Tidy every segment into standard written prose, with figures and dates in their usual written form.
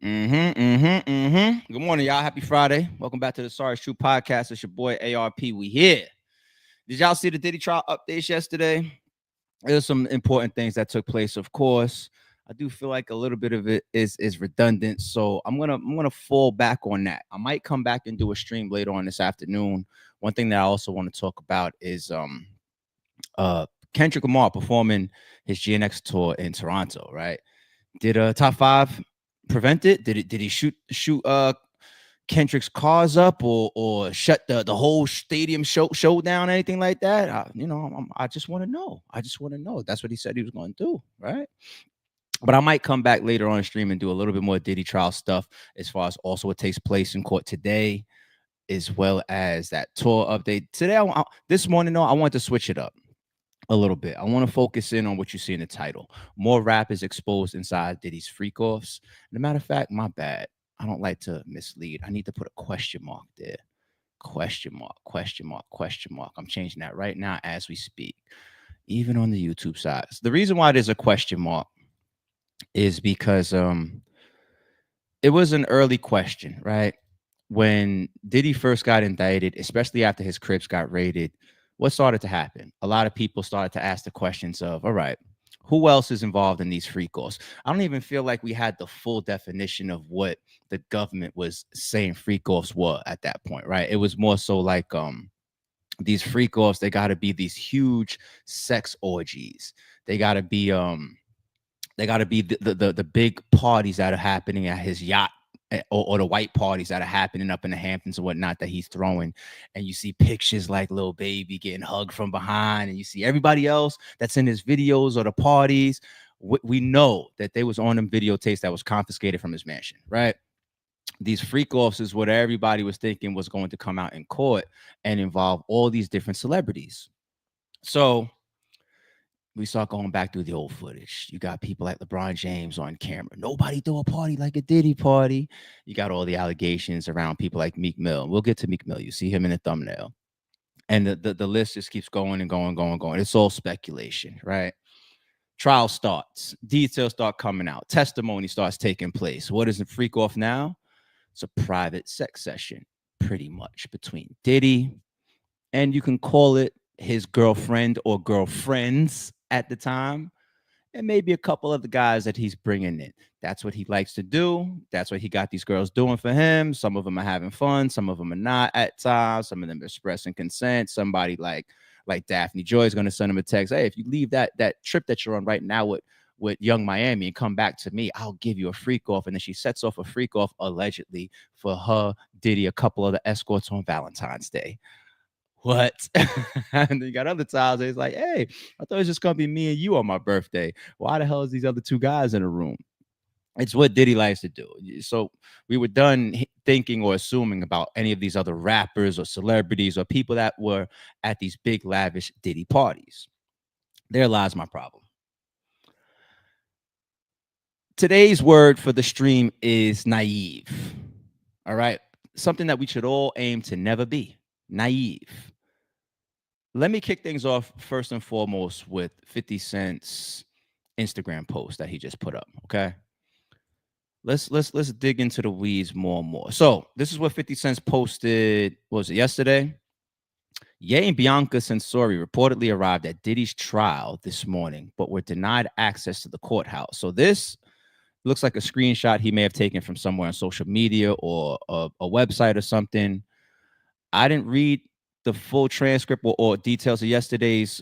Good morning, y'all. Happy Friday. Welcome back to the Sorry It's True podcast. It's your boy ARP. We here. Did y'all see the Diddy trial updates yesterday? There's some important things that took place, of course. I do feel like a little bit of it is redundant, so I'm gonna fall back on that. I might come back and do a stream later on this afternoon. One thing that I also want to talk about is uh Kendrick Lamar performing his GNX tour in Toronto, right? Did top five prevent it? Did he shoot Kendrick's cars up or shut the whole stadium show down, anything like that? I just want to know. I just want to know. That's what he said he was going to do, right? But I might come back later on stream and do a little bit more Diddy trial stuff as far as also what takes place in court today, as well as that tour update today. This morning, though, I want to switch it up a little bit. I want to focus in on what you see in the title. More rappers exposed inside Diddy's Freak Offs. And a matter of fact, my bad. I don't like to mislead. I need to put a question mark there. Question mark, question mark, question mark. I'm changing that right now as we speak, even on the YouTube side. So the reason why there's a question mark is because it was an early question, right? When Diddy first got indicted, especially after his Crips got raided, what started to happen? A lot of people started to ask the questions of, all right, who else is involved in these freak offs? I don't even feel like we had the full definition of what the government was saying freak offs were at that point, right? It was more so like these freak offs, they got to be these huge sex orgies. They got to be the big parties that are happening at his yacht, or the white parties that are happening up in the Hamptons and whatnot that he's throwing. And you see pictures like Lil Baby getting hugged from behind, and you see everybody else that's in his videos or the parties. We know that they was on them videotapes that was confiscated from his mansion, right? These freak offs is what everybody was thinking was going to come out in court and involve all these different celebrities. So we start going back through the old footage. You got people like LeBron James on camera. Nobody threw a party like a Diddy party. You got all the allegations around people like Meek Mill. We'll get to Meek Mill. You see him in the thumbnail. And the list just keeps going and going, going, going. It's all speculation, right? Trial starts. Details start coming out. Testimony starts taking place. What is the freak off now? It's a private sex session, pretty much, between Diddy, and you can call it his girlfriend or girlfriends at the time, and maybe a couple of the guys that he's bringing in. That's what he likes to do. That's what he got these girls doing for him. Some of them are having fun. Some of them are not at times. Some of them are expressing consent. Somebody like Daphne Joy is going to send him a text. Hey, if you leave that trip that you're on right now with Young Miami and come back to me, I'll give you a freak off. And then she sets off a freak off allegedly for her, Diddy, a couple of the escorts on Valentine's Day. What? And then you got other times it's like, hey, I thought it was just gonna be me and you on my birthday. Why the hell is these other two guys in the room? It's what Diddy likes to do. So we were done thinking or assuming about any of these other rappers or celebrities or people that were at these big lavish Diddy parties. There lies my problem. Today's word for the stream is naive. All right. Something that we should all aim to never be. Naive. Let me kick things off first and foremost with 50 Cent's Instagram post that he just put up. Okay. Let's dig into the weeds more and more. So this is what 50 Cent posted. What was it, yesterday? Ye and Bianca Sensori reportedly arrived at Diddy's trial this morning, but were denied access to the courthouse. So this looks like a screenshot he may have taken from somewhere on social media or a website or something. I didn't read the full transcript or details of yesterday's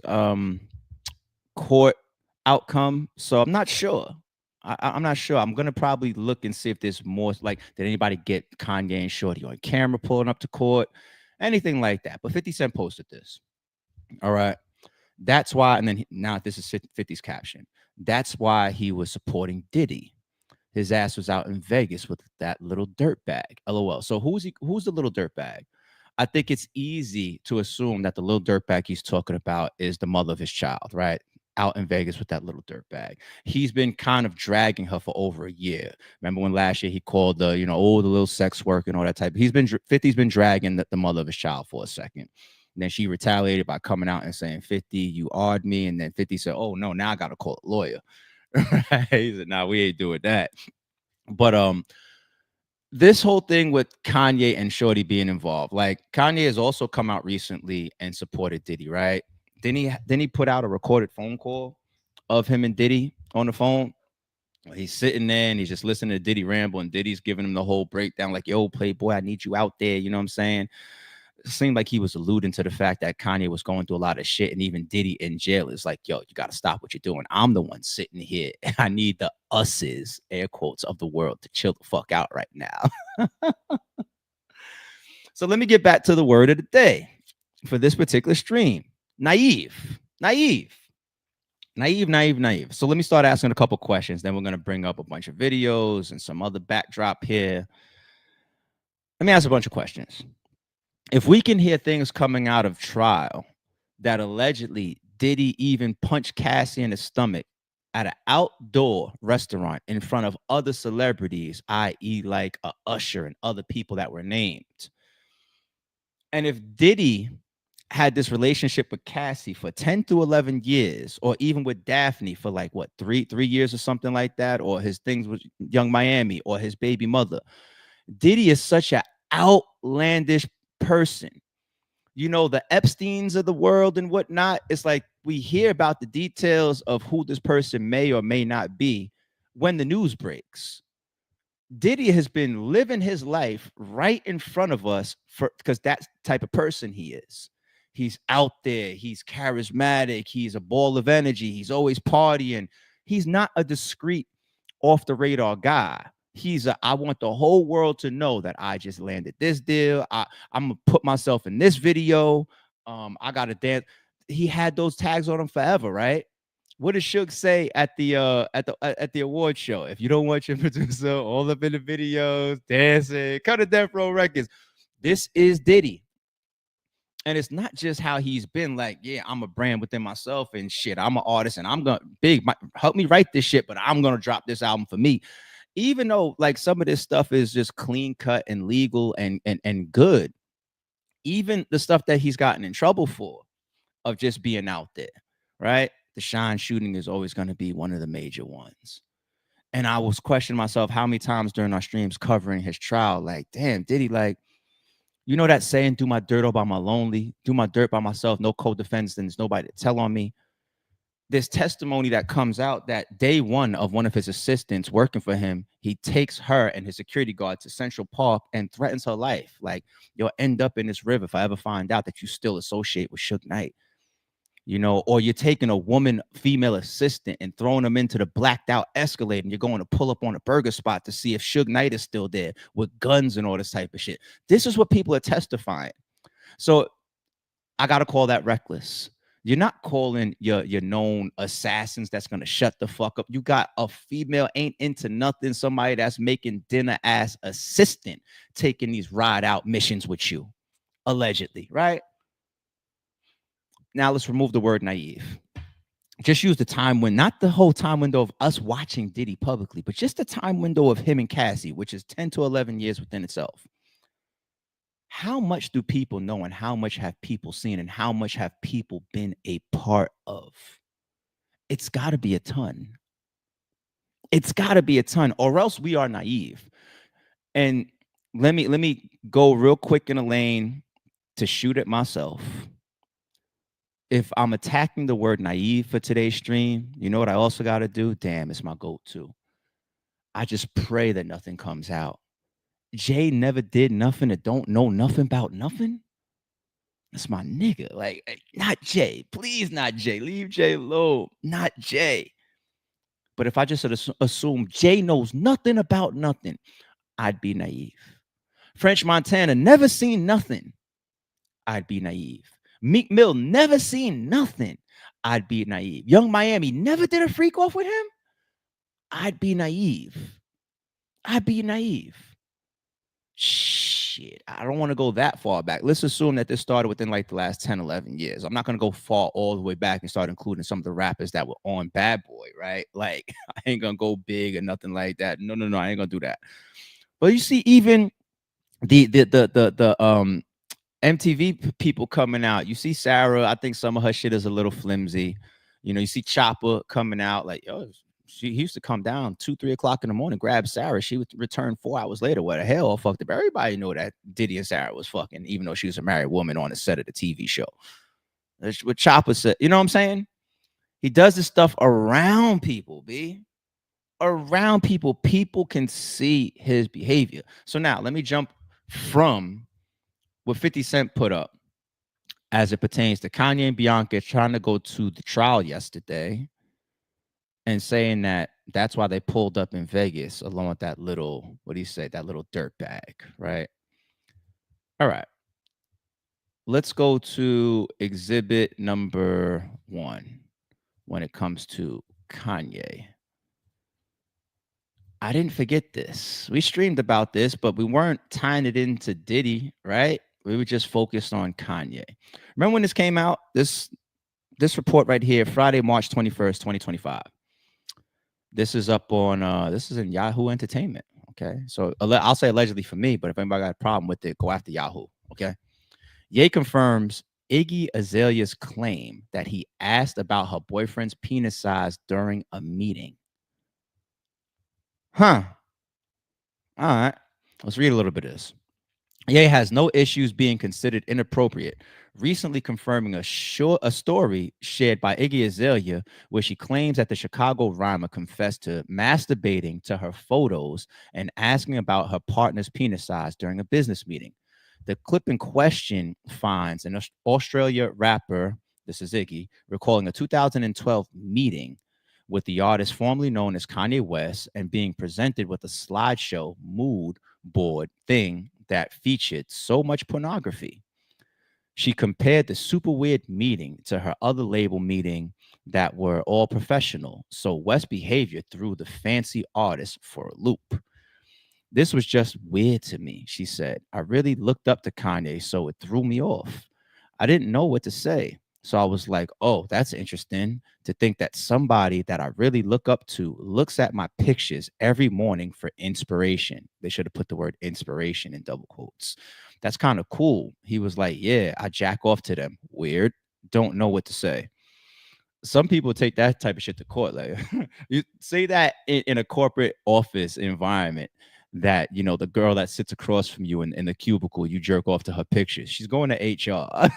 court outcome, so I'm not sure. I'm not sure. I'm gonna probably look and see if there's more. Like, did anybody get Kanye and Shorty on camera pulling up to court, anything like that? But 50 Cent posted this. All right, that's why. And then now this is 50's caption. That's why he was supporting Diddy. His ass was out in Vegas with that little dirt bag. LOL. So who's the little dirt bag? I think it's easy to assume that the little dirtbag he's talking about is the mother of his child, right? Out in Vegas with that little dirtbag. He's been kind of dragging her for over a year. Remember when last year he called the, the little sex work and all that type. 50's been dragging the mother of his child for a second. And then she retaliated by coming out and saying, 50, you odd me. And then 50 said, oh no, now I got to call a lawyer. Right? He said, nah, we ain't doing that. But this whole thing with Kanye and Shorty being involved, like Kanye has also come out recently and supported Diddy, right? Then he put out a recorded phone call of him and Diddy on the phone. He's sitting there and he's just listening to Diddy ramble, and Diddy's giving him the whole breakdown, like, yo, Playboy, I need you out there. You know what I'm saying? It seemed like he was alluding to the fact that Kanye was going through a lot of shit, and even Diddy in jail is like, yo, you got to stop what you're doing. I'm the one sitting here. I need the us's, air quotes, of the world to chill the fuck out right now. So let me get back to the word of the day for this particular stream. Naive. So let me start asking a couple questions. Then we're going to bring up a bunch of videos and some other backdrop here. Let me ask a bunch of questions. If we can hear things coming out of trial that allegedly Diddy even punched Cassie in the stomach at an outdoor restaurant in front of other celebrities, i.e. like Usher and other people that were named. And if Diddy had this relationship with Cassie for 10 to 11 years, or even with Daphne for like what, three years or something like that, or his things with Young Miami or his baby mother, Diddy is such an outlandish person. You know, the Epsteins of the world and whatnot. It's like we hear about the details of who this person may or may not be when the news breaks. Diddy has been living his life right in front of us because that's the type of person he is. He's out there. He's charismatic. He's a ball of energy. He's always partying. He's not a discreet, off the radar guy. I want the whole world to know that I just landed this deal. I'm gonna put myself in this video. I got to dance. He had those tags on him forever, right? What did Suge say at the award show? If you don't want your producer all up in the videos, dancing, cut a Death Row Records. This is Diddy. And it's not just how he's been like, yeah, I'm a brand within myself and shit. I'm an artist and I'm gonna help me write this shit, but I'm gonna drop this album for me. Even though like some of this stuff is just clean cut and legal and good, even the stuff that he's gotten in trouble for of just being out there, right? The Shine shooting is always going to be one of the major ones. And I was questioning myself how many times during our streams covering his trial, like, damn, Diddy, like, you know that saying, do my dirt all by my lonely, do my dirt by myself, no co-defense, then there's nobody to tell on me. This testimony that comes out that day one of one of his assistants working for him, he takes her and his security guard to Central Park and threatens her life. Like, you'll end up in this river if I ever find out that you still associate with Suge Knight. You know, or you're taking a woman, female assistant and throwing them into the blacked out Escalade and you're going to pull up on a burger spot to see if Suge Knight is still there with guns and all this type of shit. This is what people are testifying. So I got to call that reckless. You're not calling your known assassins that's going to shut the fuck up. You got a female ain't into nothing, somebody that's making dinner ass assistant taking these ride out missions with you, allegedly, right? Now let's remove the word naive. Just use the time window, not the whole time window of us watching Diddy publicly, but just the time window of him and Cassie, which is 10 to 11 years within itself. How much do people know and how much have people seen and how much have people been a part of? It's got to be a ton. It's got to be a ton, or else we are naive. And let me go real quick in a lane to shoot at myself. If I'm attacking the word naive for today's stream, you know what I also got to do? Damn, it's my go-to. I just pray that nothing comes out. Jay never did nothing that don't know nothing about nothing. That's my nigga. Like, not Jay. Please, not Jay. Leave Jay alone. Not Jay. But if I just assume Jay knows nothing about nothing, I'd be naive. French Montana never seen nothing. I'd be naive. Meek Mill never seen nothing. I'd be naive. Young Miami never did a freak off with him. I'd be naive. I'd be naive. Shit, I don't want to go that far back. Let's assume that this started within like the last 10, 11 years. I'm not going to go far all the way back and start including some of the rappers that were on Bad Boy, right? Like, I ain't going to go big or nothing like that. No, I ain't going to do that. But you see, even the MTV people coming out. You see Sarah, I think some of her shit is a little flimsy. You know, you see Chopper coming out like, yo, he used to come down 2, 3 o'clock in the morning, grab Sarah. She would return 4 hours later. What the hell? All fucked up. Everybody knew that Diddy and Sarah was fucking, even though she was a married woman on the set of the TV show. That's what Chopper said. You know what I'm saying? He does this stuff around people, B. Around people. People can see his behavior. So now let me jump from what 50 Cent put up as it pertains to Kanye and Bianca trying to go to the trial yesterday and saying that that's why they pulled up in Vegas along with that little, what do you say, that little dirt bag, right? All right. Let's go to exhibit number 1 when it comes to Kanye. I didn't forget this. We streamed about this, but we weren't tying it into Diddy, right? We were just focused on Kanye. Remember when this came out? This report right here, Friday, March 21st, 2025. This is up on this is in Yahoo Entertainment. Okay. So I'll say allegedly for me, but if anybody got a problem with it, go after Yahoo. Okay. Ye confirms Iggy Azalea's claim that he asked about her boyfriend's penis size during a meeting. Huh. All right. Let's read a little bit of this. Ye has no issues being considered inappropriate, recently confirming a story shared by Iggy Azalea where she claims that the Chicago rhymer confessed to masturbating to her photos and asking about her partner's penis size during a business meeting. The clip in question finds an Australia rapper, this is Iggy, recalling a 2012 meeting with the artist formerly known as Kanye West and being presented with a slideshow mood board thing that featured so much pornography. She compared the super weird meeting to her other label meeting that were all professional, so West's behavior threw the fancy artist for a loop. This was just weird to me, she said. I really looked up to Kanye, so it threw me off. I didn't know what to say. So I was like, oh, that's interesting to think that somebody that I really look up to looks at my pictures every morning for inspiration. They should have put the word inspiration in double quotes. That's kind of cool. He was like, yeah, I jack off to them. Weird. Don't know what to say. Some people take that type of shit to court. Like you say that in a corporate office environment that, you know, the girl that sits across from you in the cubicle, you jerk off to her pictures. She's going to HR.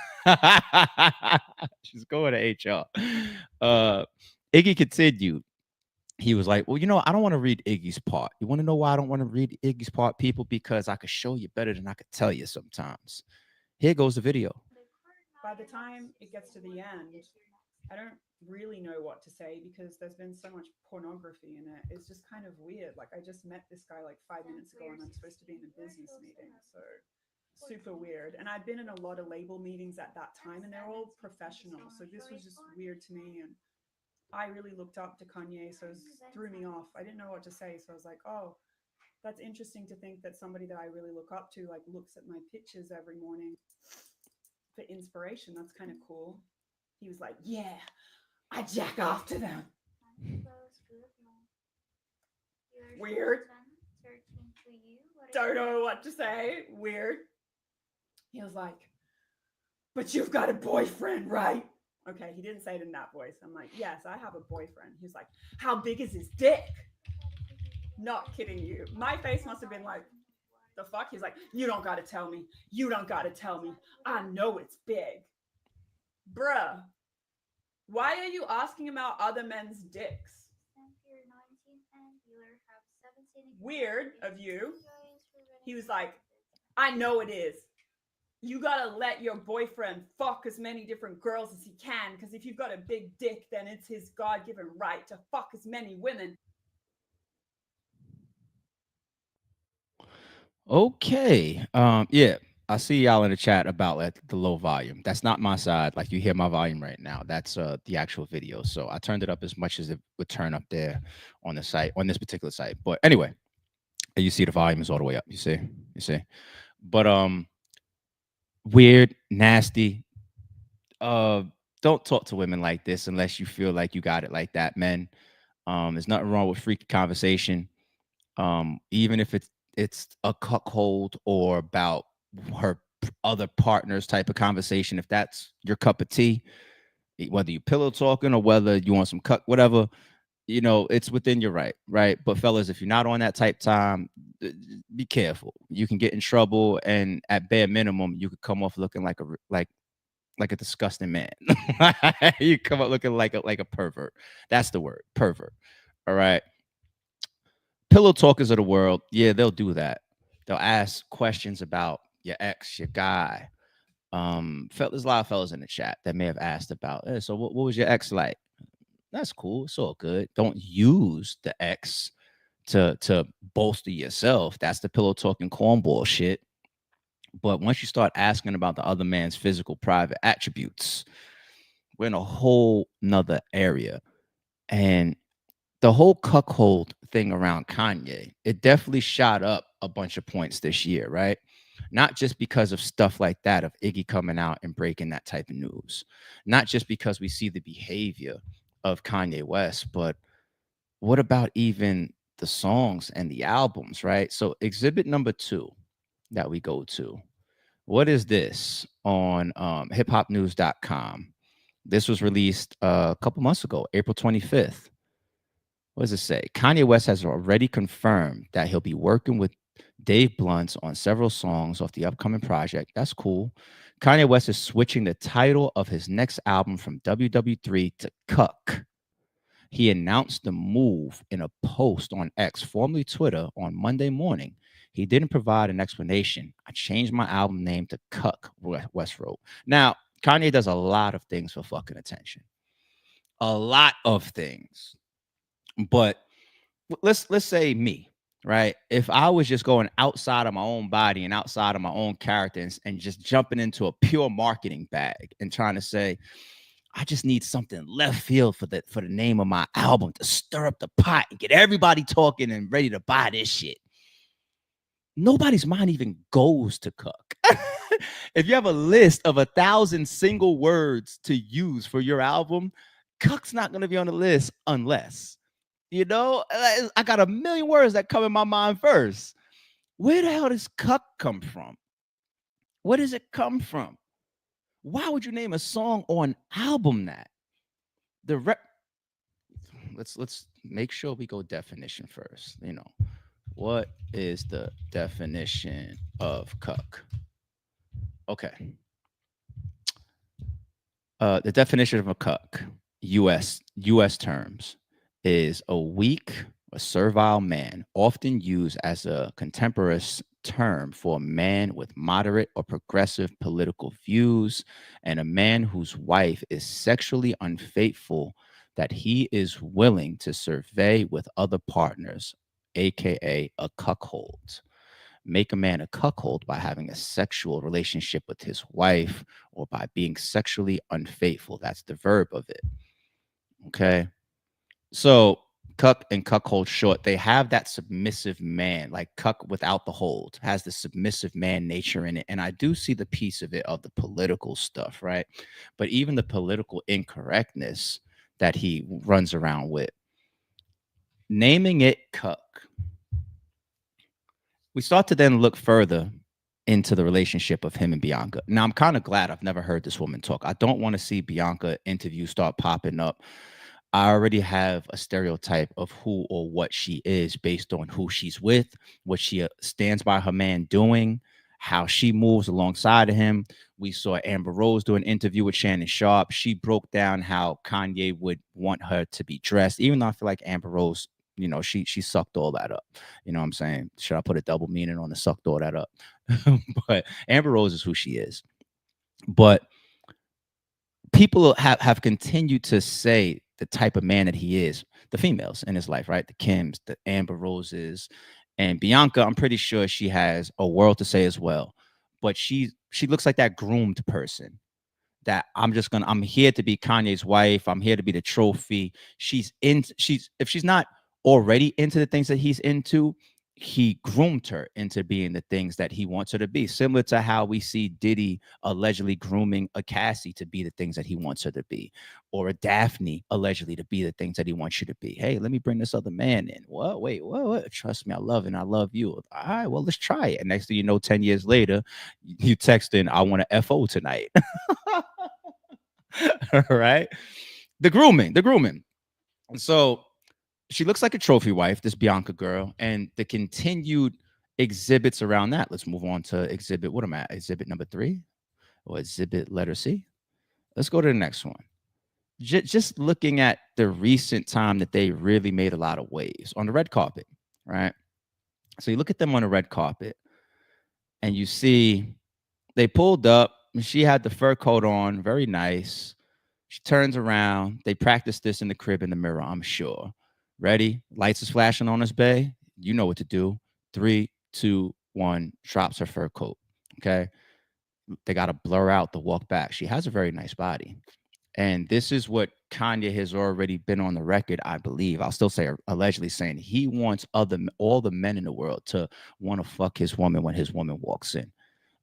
She's going to HR. Iggy continued. He was like, well, you know, I don't want to read Iggy's part. You want to know why I don't want to read Iggy's part, people? Because I could show you better than I could tell you sometimes. Here goes the video. By the time it gets to the end, I don't really know what to say because there's been so much pornography in it. It's just kind of weird. Like I just met this guy like 5 minutes ago and I'm supposed to be in a business meeting. So super weird. And I've been in a lot of label meetings at that time and they're all professional. So this was just weird to me. And I really looked up to Kanye. So it threw me off. I didn't know what to say. So I was like, oh, that's interesting to think that somebody that I really look up to like looks at my pictures every morning for inspiration. That's kind of cool. He was like, yeah, I jack off to them. Weird. Don't know what to say. Weird. He was like, but you've got a boyfriend, right? Okay, he didn't say it in that voice. I'm like, yes, I have a boyfriend. He's like, how big is his dick? Not kidding you. My face must have been like, the fuck? He's like, you don't got to tell me. You don't got to tell me. I know it's big. Bruh, why are you asking about other men's dicks? Weird of you. He was like, I know it is. You gotta let your boyfriend fuck as many different girls as he can, because if you've got a big dick, then it's his God-given right to fuck as many women. Okay. Yeah. I see y'all in the chat about like the low volume. That's not my side. Like you hear my volume right now. That's the actual video. So I turned it up as much as it would turn up there on the site, on this particular site. But anyway, you see the volume is all the way up. You see? You see? But weird, nasty. Uh don't talk to women like this unless you feel like you got it like that, men. There's nothing wrong with freaky conversation. Even if it's a cuckold or about her other partners type of conversation, if that's your cup of tea, whether you pillow talking or whether you want some cuck, whatever, it's within your right? But fellas, if you're not on that type time, be careful. You can get in trouble, and at bare minimum, you could come off looking like a disgusting man. You come up looking like a pervert. That's the word, pervert. All right. Pillow talkers of the world, yeah, they'll do that. They'll ask questions about your ex, your guy. There's a lot of fellas in the chat that may have asked about, hey, so what was your ex like? That's cool. It's all good. Don't use the ex to bolster yourself. That's the pillow talking cornball shit. But once you start asking about the other man's physical private attributes, we're in a whole nother area. And the whole cuckold thing around Kanye, it definitely shot up a bunch of points this year, right? Not just because of stuff like that, of Iggy coming out and breaking that type of news, not just because we see the behavior of Kanye West, but what about even the songs and the albums, right? So, exhibit number 2 that we go to, what is this on hiphopnews.com? This was released a couple months ago, April 25th. What does it say? Kanye West has already confirmed that he'll be working with Dave Blunt on several songs off the upcoming project. That's cool. Kanye West is switching the title of his next album from WW3 to Cuck. He announced the move in a post on X, formerly Twitter, on Monday morning. He didn't provide an explanation. I changed my album name to Cuck, West wrote. Now, Kanye does a lot of things for fucking attention. A lot of things. But let's say me, right? If I was just going outside of my own body and outside of my own character and just jumping into a pure marketing bag and trying to say, I just need something left field for the name of my album to stir up the pot and get everybody talking and ready to buy this shit. Nobody's mind even goes to Cook. If you have a list of 1,000 single words to use for your album, Cook's not going to be on the list unless, I got a million words that come in my mind first. Where the hell does Cuck come from? Where does it come from? Why would you name a song or an album that? Let's make sure we go definition first. What is the definition of cuck? Okay. The definition of a cuck, U.S. terms, is a weak or servile man, often used as a contemporaneous term for a man with moderate or progressive political views and a man whose wife is sexually unfaithful that he is willing to survey with other partners, aka a cuckold. Make a man a cuckold by having a sexual relationship with his wife or by being sexually unfaithful. That's the verb of it. Okay. So cuck and cuckold short, they have that submissive man, like cuck without the hold, has the submissive man nature in it. And I do see the piece of it of the political stuff, right? But even the political incorrectness that he runs around with, naming it cuck, we start to then look further into the relationship of him and Bianca. Now, I'm kind of glad I've never heard this woman talk. I don't want to see Bianca interviews start popping up. I already have a stereotype of who or what she is based on who she's with, what she stands by her man doing, how she moves alongside of him. We saw Amber Rose do an interview with Shannon Sharp. She broke down how Kanye would want her to be dressed, even though I feel like Amber Rose, she sucked all that up. You know what I'm saying? Should I put a double meaning on the sucked all that up? But Amber Rose is who she is. But people have continued to say the type of man that he is, the females in his life, right? The Kims, the Amber Roses, and Bianca, I'm pretty sure she has a world to say as well. But she looks like that groomed person that I'm here to be Kanye's wife. I'm here to be the trophy. If she's not already into the things that he's into, he groomed her into being the things that he wants her to be. Similar to how we see Diddy allegedly grooming a Cassie to be the things that he wants her to be, or a Daphne allegedly to be the things that he wants you to be. Hey, let me bring this other man in. What? Wait, what? Trust me, I love it and I love you. All right, well, let's try it. And next thing you know, 10 years later, you texting, I want to FO tonight. All right. The grooming. So she looks like a trophy wife, this Bianca girl, and the continued exhibits around that. Let's move on to exhibit. What am I at? Exhibit number 3 or exhibit letter C? Let's go to the next one. Just looking at the recent time that they really made a lot of waves on the red carpet, right? So you look at them on the red carpet and you see they pulled up. She had the fur coat on, very nice. She turns around. They practiced this in the crib in the mirror, I'm sure. Ready? Lights is flashing on us, Bay. You know what to do. 3, 2, 1. Drops her fur coat. Okay. They got to blur out the walk back. She has a very nice body. And this is what Kanye has already been on the record, I believe. I'll still say allegedly saying he wants all the men in the world to want to fuck his woman when his woman walks in.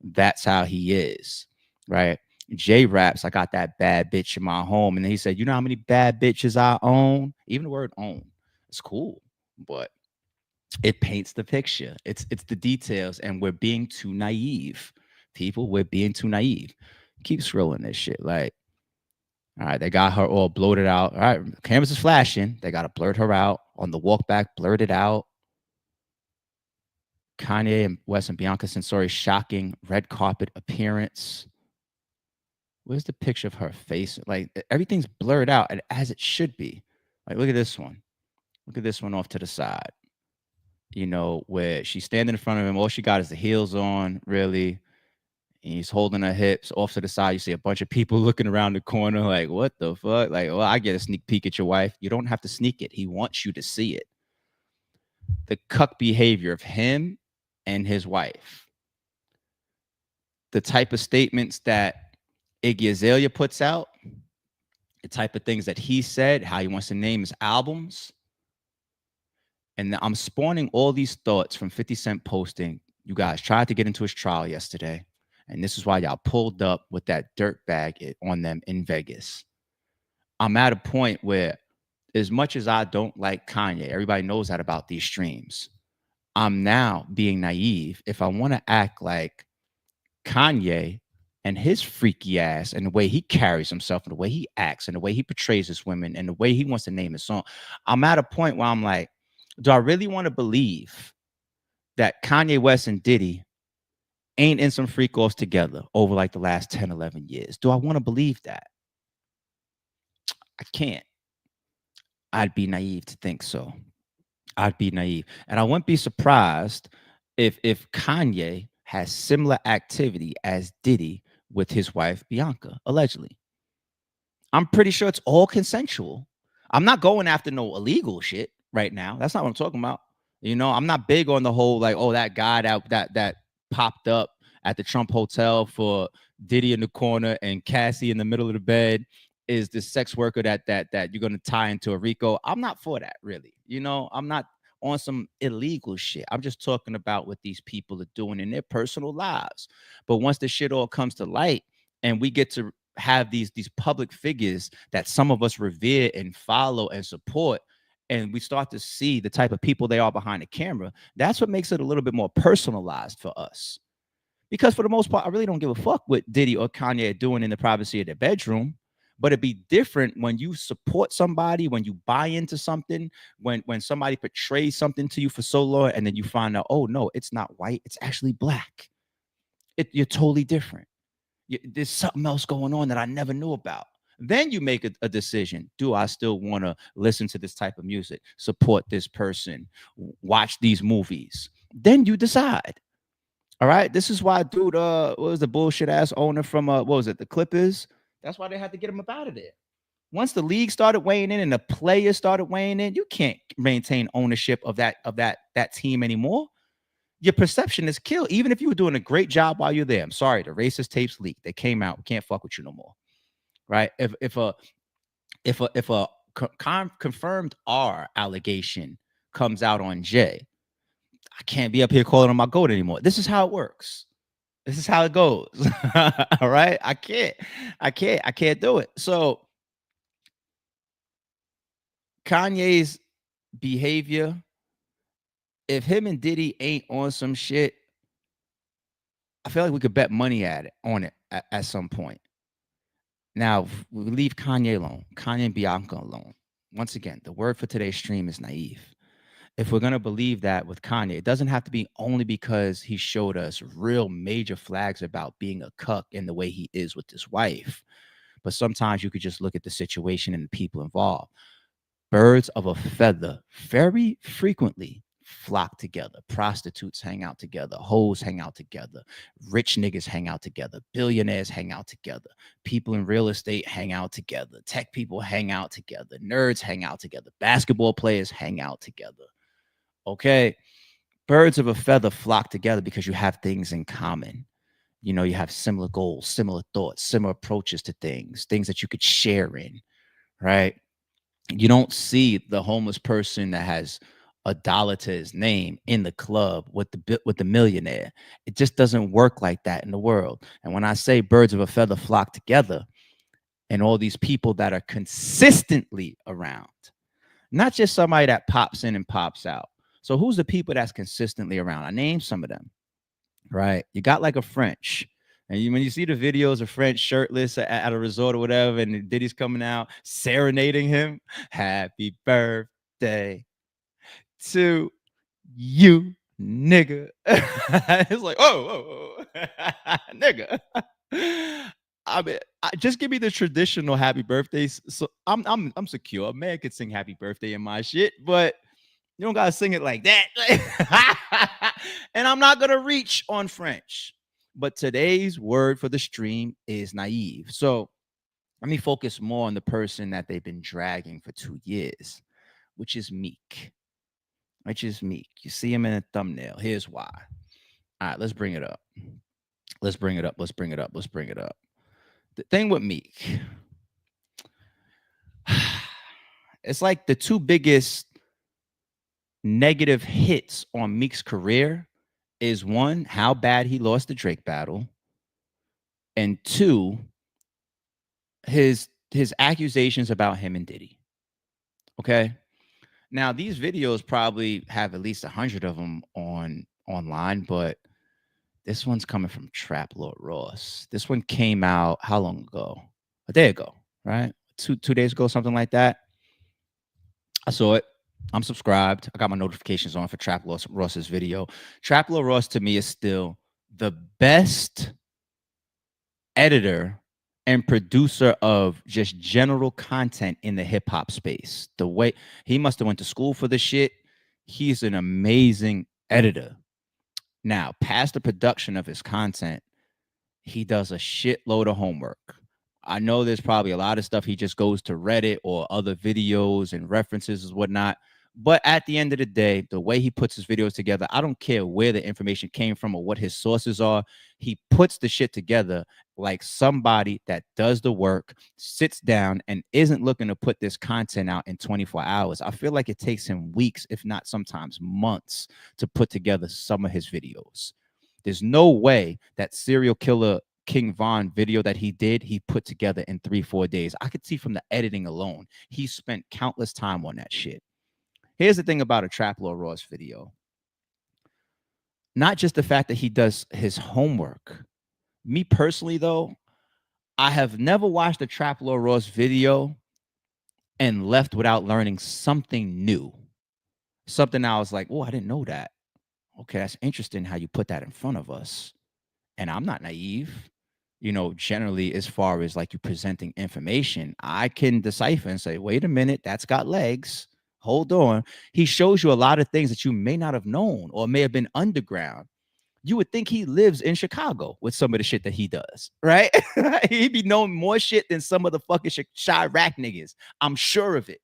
That's how he is, right? Jay raps, I got that bad bitch in my home. And then he said, you know how many bad bitches I own? Even the word own, it's cool, but it paints the picture. It's the details, and we're being too naive. People, we're being too naive. Keep scrolling this shit. Like, all right, they got her all bloated out. All right, cameras is flashing. They got to blurt her out. On the walk back, blurted out. Kanye and West and Bianca Censori's shocking red carpet appearance. Where's the picture of her face? Like, everything's blurred out, and as it should be. Like, look at this one. Look at this one off to the side. You know, where she's standing in front of him. All she got is the heels on, really. And he's holding her hips off to the side. You see a bunch of people looking around the corner, like, what the fuck? Like, well, I get a sneak peek at your wife. You don't have to sneak it. He wants you to see it. The cuck behavior of him and his wife. The type of statements that Iggy Azalea puts out, the type of things that he said, how he wants to name his albums. And I'm spawning all these thoughts from 50 Cent posting. You guys tried to get into his trial yesterday. And this is why y'all pulled up with that dirt bag on them in Vegas. I'm at a point where, as much as I don't like Kanye, everybody knows that about these streams. I'm now being naive. If I want to act like Kanye and his freaky ass and the way he carries himself and the way he acts and the way he portrays his women and the way he wants to name his song, I'm at a point where I'm like, do I really want to believe that Kanye West and Diddy ain't in some freak offs together over like the last 10, 11 years? Do I want to believe that? I can't. I'd be naive to think so. I'd be naive. And I wouldn't be surprised if Kanye has similar activity as Diddy with his wife Bianca, allegedly. I'm pretty sure it's all consensual. I'm not going after no illegal shit right now. That's not what I'm talking about. You know, I'm not big on the whole like, oh, that guy that popped up at the Trump Hotel for Diddy in the corner and Cassie in the middle of the bed is the sex worker that you're gonna tie into a RICO. I'm not for that, really. You know, I'm not on some illegal shit. I'm just talking about what these people are doing in their personal lives. But once the shit all comes to light and we get to have these public figures that some of us revere and follow and support, and we start to see the type of people they are behind the camera, that's what makes it a little bit more personalized for us. Because for the most part, I really don't give a fuck what Diddy or Kanye are doing in the privacy of their bedroom. But it'd be different when you support somebody, when you buy into something, when somebody portrays something to you for so long, and then you find out, oh no, it's not white, it's actually black. You're totally different. There's something else going on that I never knew about. Then you make a decision. Do I still want to listen to this type of music, support this person, watch these movies? Then you decide. All right. This is why, dude, what was the bullshit ass owner from what was it, the Clippers? That's why they had to get him up out of there. Once the league started weighing in and the players started weighing in, you can't maintain ownership of that team anymore. Your perception is killed. Even if you were doing a great job while you're there. I'm sorry, the racist tapes leaked. They came out. We can't fuck with you no more. Right? If a confirmed R allegation comes out on Jay, I can't be up here calling him my goat anymore. This is how it works. This is how it goes. All right. I can't do it. So Kanye's behavior, if him and Diddy ain't on some shit, I feel like we could bet money on it at some point. Now we leave Kanye alone, Kanye and Bianca alone. Once again, the word for today's stream is naive. If we're going to believe that with Kanye, it doesn't have to be only because he showed us real major flags about being a cuck in the way he is with his wife. But sometimes you could just look at the situation and the people involved. Birds of a feather very frequently flock together. Prostitutes hang out together. Hoes hang out together. Rich niggas hang out together. Billionaires hang out together. People in real estate hang out together. Tech people hang out together. Nerds hang out together. Basketball players hang out together. Okay. Birds of a feather flock together because you have things in common. You know, you have similar goals, similar thoughts, similar approaches to things, things that you could share in, right? You don't see the homeless person that has $1 to his name in the club with the millionaire. It just doesn't work like that in the world. And when I say birds of a feather flock together, and all these people that are consistently around, not just somebody that pops in and pops out. So who's the people that's consistently around? I named some of them, right? You got like a French. And when you see the videos of French shirtless at a resort or whatever, and Diddy's coming out serenading him, happy birthday to you, nigga. It's like, nigga. I mean, just give me the traditional happy birthdays. So I'm secure. A man could sing happy birthday in my shit, but you don't gotta sing it like that. And I'm not gonna reach on French. But today's word for the stream is naive. So let me focus more on the person that they've been dragging for 2 years, which is Meek. Which is Meek. You see him in the thumbnail. Here's why. All right, let's bring it up. Let's bring it up. Let's bring it up. Let's bring it up. The thing with Meek, it's like the two biggest negative hits on Meek's career is one, how bad he lost the Drake battle, and two, his accusations about him and Diddy. Okay. Now these videos probably have at least 100 of them online, but this one's coming from Trap Lord Ross. This one came out how long ago? A day ago, right? Two days ago, something like that. I saw it. I'm subscribed. I got my notifications on for Trap Lord Ross's video. Trap Lord Ross to me is still the best editor and producer of just general content in the hip hop space. The way he must have went to school for this shit. He's an amazing editor. Now, past the production of his content, he does a shitload of homework. I know there's probably a lot of stuff he just goes to Reddit or other videos and references and whatnot. But at the end of the day, the way he puts his videos together, I don't care where the information came from or what his sources are. He puts the shit together like somebody that does the work, sits down, and isn't looking to put this content out in 24 hours. I feel like it takes him weeks, if not sometimes months, to put together some of his videos. There's no way that serial killer King Von video that he put together in 3-4 days. I could see from the editing alone, he spent countless time on that shit. Here's the thing about a Trap Lord Ross video. Not just the fact that he does his homework. Me personally, though, I have never watched a Trap Lord Ross video and left without learning something new. Something I was like, oh, I didn't know that. Okay, that's interesting how you put that in front of us. And I'm not naive. You know, generally, as far as like you presenting information, I can decipher and say, wait a minute, that's got legs. Hold on. He shows you a lot of things that you may not have known or may have been underground. You would think he lives in Chicago with some of the shit that he does, right? He'd be knowing more shit than some of the fucking Chirac niggas. I'm sure of it.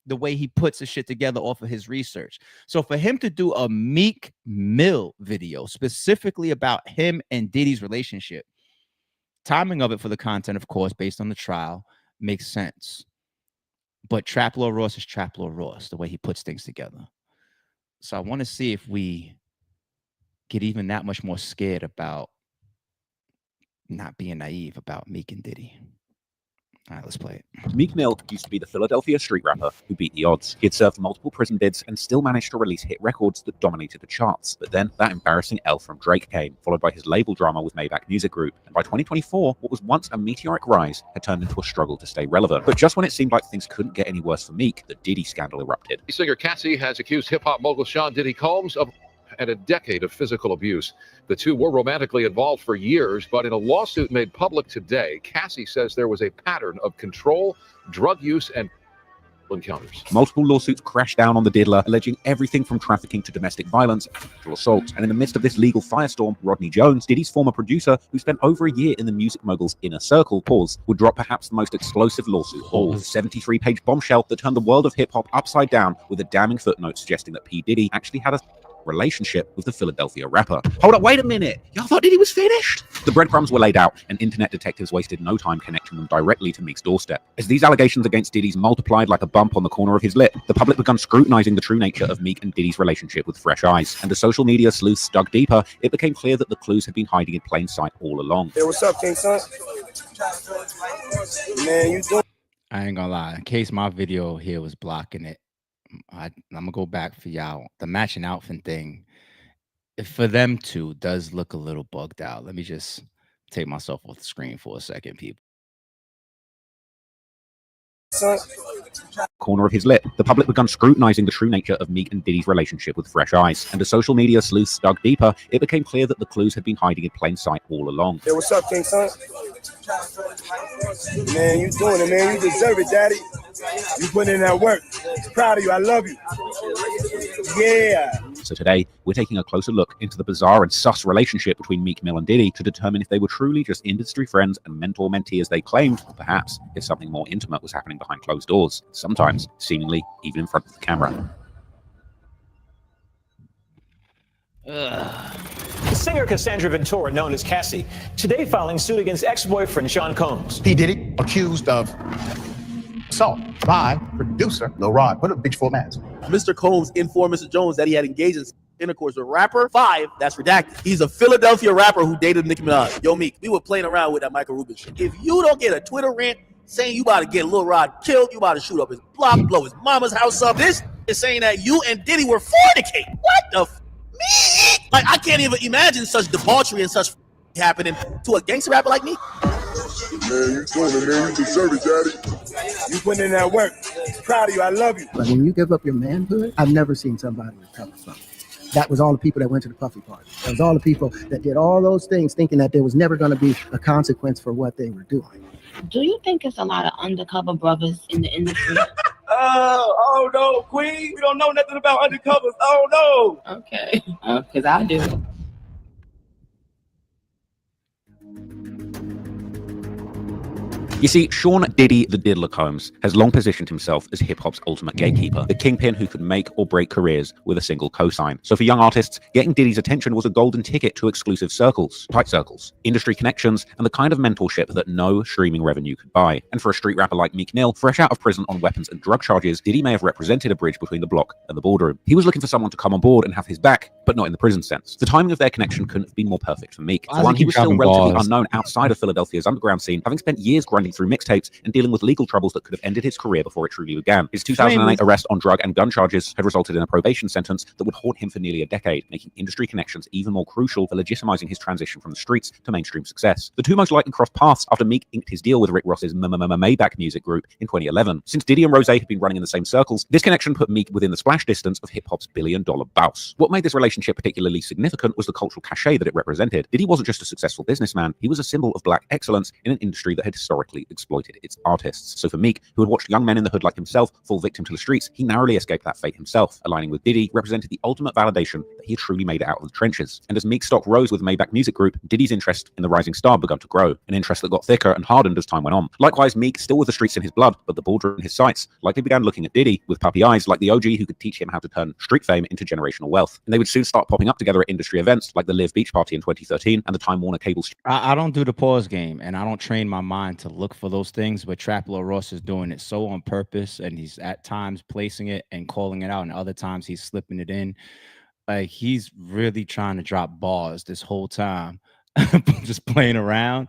The way he puts the shit together off of his research. So for him to do a Meek Mill video specifically about him and Diddy's relationship, timing of it for the content, of course, based on the trial, makes sense. But Trap Lord Ross is Trap Lord Ross, the way he puts things together. So I want to see if we get even that much more scared about not being naive about Meek and Diddy. All right, let's play it. Meek Mill used to be the Philadelphia street rapper who beat the odds. He had served multiple prison bids and still managed to release hit records that dominated the charts. But then that embarrassing L from Drake came, followed by his label drama with Maybach Music Group. And by 2024, what was once a meteoric rise had turned into a struggle to stay relevant. But just when it seemed like things couldn't get any worse for Meek, the Diddy scandal erupted. Singer Cassie has accused hip-hop mogul Sean Diddy Combs of and a decade of physical abuse. The two were romantically involved for years, but in a lawsuit made public today, Cassie says there was a pattern of control, drug use, and encounters. Multiple lawsuits crashed down on the diddler, alleging everything from trafficking to domestic violence and sexual assault. And in the midst of this legal firestorm, Rodney Jones, Diddy's former producer, who spent over a year in the music mogul's inner circle, would drop perhaps the most explosive lawsuit of all, a 73-page bombshell that turned the world of hip-hop upside down with a damning footnote suggesting that P. Diddy actually had a relationship with the Philadelphia rapper. Hold up, wait a minute. Y'all thought Diddy was finished? The breadcrumbs were laid out, and internet detectives wasted no time connecting them directly to Meek's doorstep. As these allegations against Diddy's multiplied like a bump on the corner of his lip, the public began scrutinizing the true nature of Meek and Diddy's relationship with fresh eyes. And as social media sleuths dug deeper, it became clear that the clues had been hiding in plain sight all along. Hey, what's up, King Son? Man, you doing? I ain't gonna lie. In case my video here was blocking it, I'm gonna go back for y'all. The matching outfit thing, for them two, does look a little bugged out. Let me just take myself off the screen for a second, people. Corner of his lip, the public began scrutinizing the true nature of Meek and Diddy's relationship with fresh eyes. And as social media sleuths dug deeper, it became clear that the clues had been hiding in plain sight all along. Hey, what's up, King Son? Man, you doing it, man. You deserve it, Daddy. You putting in that work. Proud of you. I love you. Yeah. So today, we're taking a closer look into the bizarre and sus relationship between Meek Mill and Diddy to determine if they were truly just industry friends and mentor-mentee as they claimed, or perhaps if something more intimate was happening behind closed doors, sometimes seemingly even in front of the camera. Singer Cassandra Ventura, known as Cassie, today filing suit against ex-boyfriend Sean Combs. P. Diddy accused of assault by producer Lil Rod. Put a bitch full mask. Mr. Combs informed Mr. Jones that he had engaged in intercourse with rapper 5, that's redacted. He's a Philadelphia rapper who dated Nicki Minaj. Yo, Meek, we were playing around with that Michael Rubin shit. If you don't get a Twitter rant saying you about to get Lil Rod killed, you about to shoot up his block, blow his mama's house up, this is saying that you and Diddy were fornicating. What the me? Like, I can't even imagine such debauchery and such happening to a gangster rapper like me. Man, you doing it, man. You deserve it, Daddy. You putting in that work. Proud of you. I love you. But when you give up your manhood, I've never seen somebody recover from it. That was all the people that went to the Puffy party. That was all the people that did all those things thinking that there was never going to be a consequence for what they were doing. Do you think it's a lot of undercover brothers in the industry? Oh no, Queen. We don't know nothing about undercovers. Oh no. Okay, because I do. You see, Sean Diddy the Diddler Combs has long positioned himself as hip-hop's ultimate gatekeeper, the kingpin who could make or break careers with a single cosign. So for young artists, getting Diddy's attention was a golden ticket to exclusive circles, tight circles, industry connections, and the kind of mentorship that no streaming revenue could buy. And for a street rapper like Meek Mill, fresh out of prison on weapons and drug charges, Diddy may have represented a bridge between the block and the boardroom. He was looking for someone to come on board and have his back, but not in the prison sense. The timing of their connection couldn't have been more perfect for Meek. For one, he was still relatively unknown outside of Philadelphia's underground scene, having spent years grinding through mixtapes and dealing with legal troubles that could have ended his career before it truly began. His 2008 arrest on drug and gun charges had resulted in a probation sentence that would haunt him for nearly a decade, making industry connections even more crucial for legitimizing his transition from the streets to mainstream success. The two most likely crossed paths after Meek inked his deal with Rick Ross's Maybach Music Group in 2011. Since Diddy and Rose had been running in the same circles, this connection put Meek within the splash distance of hip-hop's billion-dollar boss. What made this relationship particularly significant was the cultural cachet that it represented. Diddy wasn't just a successful businessman, he was a symbol of black excellence in an industry that had historically exploited its artists. So for Meek, who had watched young men in the hood like himself fall victim to the streets, he narrowly escaped that fate himself. Aligning with Diddy represented the ultimate validation that he had truly made it out of the trenches. And as Meek's stock rose with Maybach Music Group, Diddy's interest in the rising star began to grow, an interest that got thicker and hardened as time went on. Likewise, Meek, still with the streets in his blood, but the boardroom in his sights, likely began looking at Diddy with puppy eyes like the OG who could teach him how to turn street fame into generational wealth. And they would soon start popping up together at industry events like the Live Beach Party in 2013 and the Time Warner Cable. I don't do the pause game, and I don't train my mind to look for those things, but Trap Lil Ross is doing it so on purpose, and he's at times placing it and calling it out, and other times he's slipping it in. Like, he's really trying to drop bars this whole time just playing around,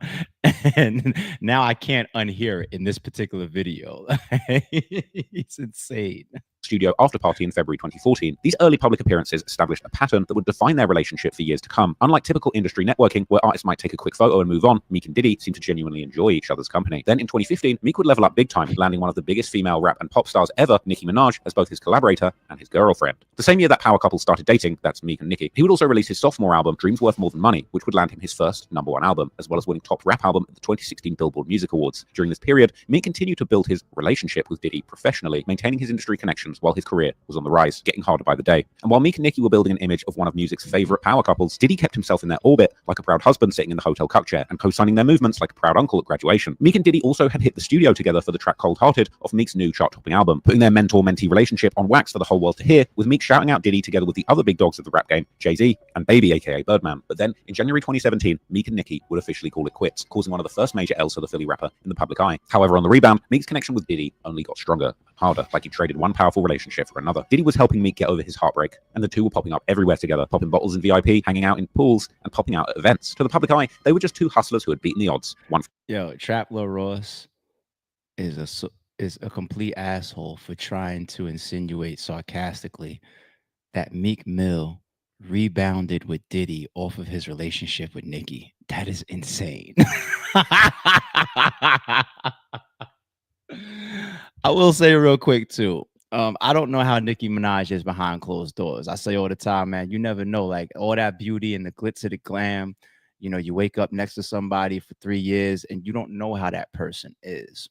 and now I can't unhear it in this particular video. It's insane. Studio after party in February 2014, these early public appearances established a pattern that would define their relationship for years to come. Unlike typical industry networking, where artists might take a quick photo and move on, Meek and Diddy seem to genuinely enjoy each other's company. Then in 2015, Meek would level up big time, landing one of the biggest female rap and pop stars ever, Nicki Minaj, as both his collaborator and his girlfriend. The same year that power couple started dating, that's Meek and Nicki, he would also release his sophomore album, Dreams Worth More Than Money, which would land him his first #1 album, as well as winning top rap album at the 2016 Billboard Music Awards. During this period, Meek continued to build his relationship with Diddy professionally, maintaining his industry connections while his career was on the rise, getting harder by the day. And while Meek and Nicki were building an image of one of music's favorite power couples, Diddy kept himself in their orbit like a proud husband sitting in the hotel cup chair and co-signing their movements like a proud uncle at graduation. Meek and Diddy also had hit the studio together for the track Cold Hearted off Meek's new chart-topping album, putting their mentor-mentee relationship on wax for the whole world to hear, with Meek shouting out Diddy together with the other big dogs of the rap game, Jay-Z and Baby aka Birdman. But then in January 2017, Meek and Nicki would officially call it quits, causing one of the first major L's for the Philly rapper in the public eye. However, on the rebound, Meek's connection with Diddy only got stronger and harder, like he traded one powerful relationship for another. Diddy was helping Meek get over his heartbreak, and the two were popping up everywhere together, popping bottles in VIP, hanging out in pools, and popping out at events. To the public eye, they were just two hustlers who had beaten the odds. Yo, Trap Lil Ross is a complete asshole for trying to insinuate sarcastically that Meek Mill rebounded with Diddy off of his relationship with Nicki. That is insane. I will say real quick too. I don't know how Nicki Minaj is behind closed doors. I say all the time, man, you never know. Like all that beauty and the glitz of the glam, you know, you wake up next to somebody for 3 years and you don't know how that person is.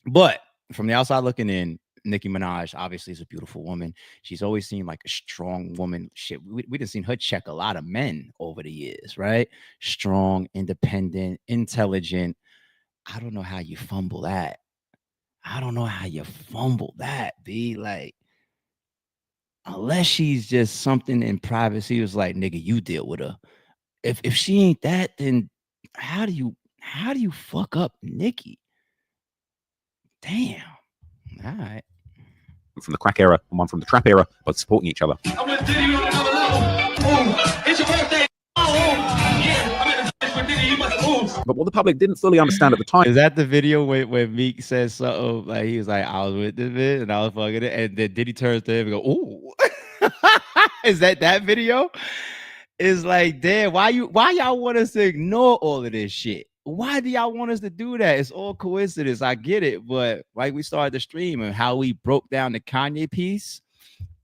But from the outside looking in, Nicki Minaj obviously is a beautiful woman. She's always seemed like a strong woman. Shit, we just seen her check a lot of men over the years, right? Strong, independent, intelligent. I don't know how you fumble that. I don't know how you fumble that, B. Like, unless she's just something in privacy, was like, nigga, you deal with her. If she ain't that, then how do you fuck up Nicki? Damn. All right. From the crack era and one from the trap era, both supporting each other. I'm with Diddy on another level. Ooh, it's your birthday. Oh, yeah, I'm in the place with Diddy. You must move. But what the public didn't fully understand at the time is that the video where Meek says something like he was like, I was with this bitch and I was fucking it, and then Diddy turns to him and go, ooh. Is that video? It's like, damn, why y'all want us to ignore all of this shit? Why do y'all want us to do that? It's all coincidence. I get it. But like we started the stream and how we broke down the Kanye piece,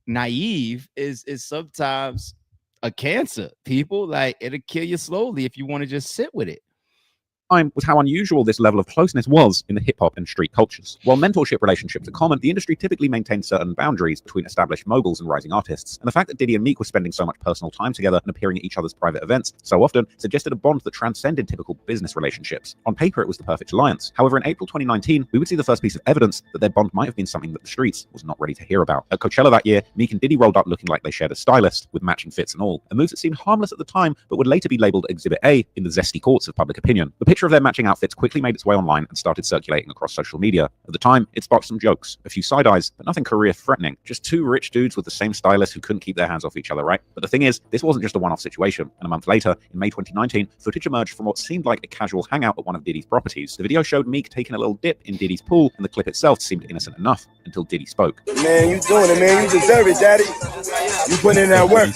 naive is sometimes a cancer. People, like, it'll kill you slowly if you want to just sit with it. Was how unusual this level of closeness was in the hip-hop and street cultures. While mentorship relationships are common, the industry typically maintained certain boundaries between established moguls and rising artists. And the fact that Diddy and Meek were spending so much personal time together and appearing at each other's private events so often suggested a bond that transcended typical business relationships. On paper, it was the perfect alliance. However, in April 2019, we would see the first piece of evidence that their bond might have been something that the streets was not ready to hear about. At Coachella that year, Meek and Diddy rolled up looking like they shared a stylist, with matching fits and all. A move that seemed harmless at the time, but would later be labeled Exhibit A in the zesty courts of public opinion. The picture of their matching outfits quickly made its way online and started circulating across social media. At the time, it sparked some jokes, a few side eyes, but nothing career-threatening. Just two rich dudes with the same stylist who couldn't keep their hands off each other, right? But the thing is, this wasn't just a one-off situation. And a month later, in May 2019, footage emerged from what seemed like a casual hangout at one of Diddy's properties. The video showed Meek taking a little dip in Diddy's pool, and the clip itself seemed innocent enough until Diddy spoke. Man, you doing it, man. You deserve it, daddy. You put in that work.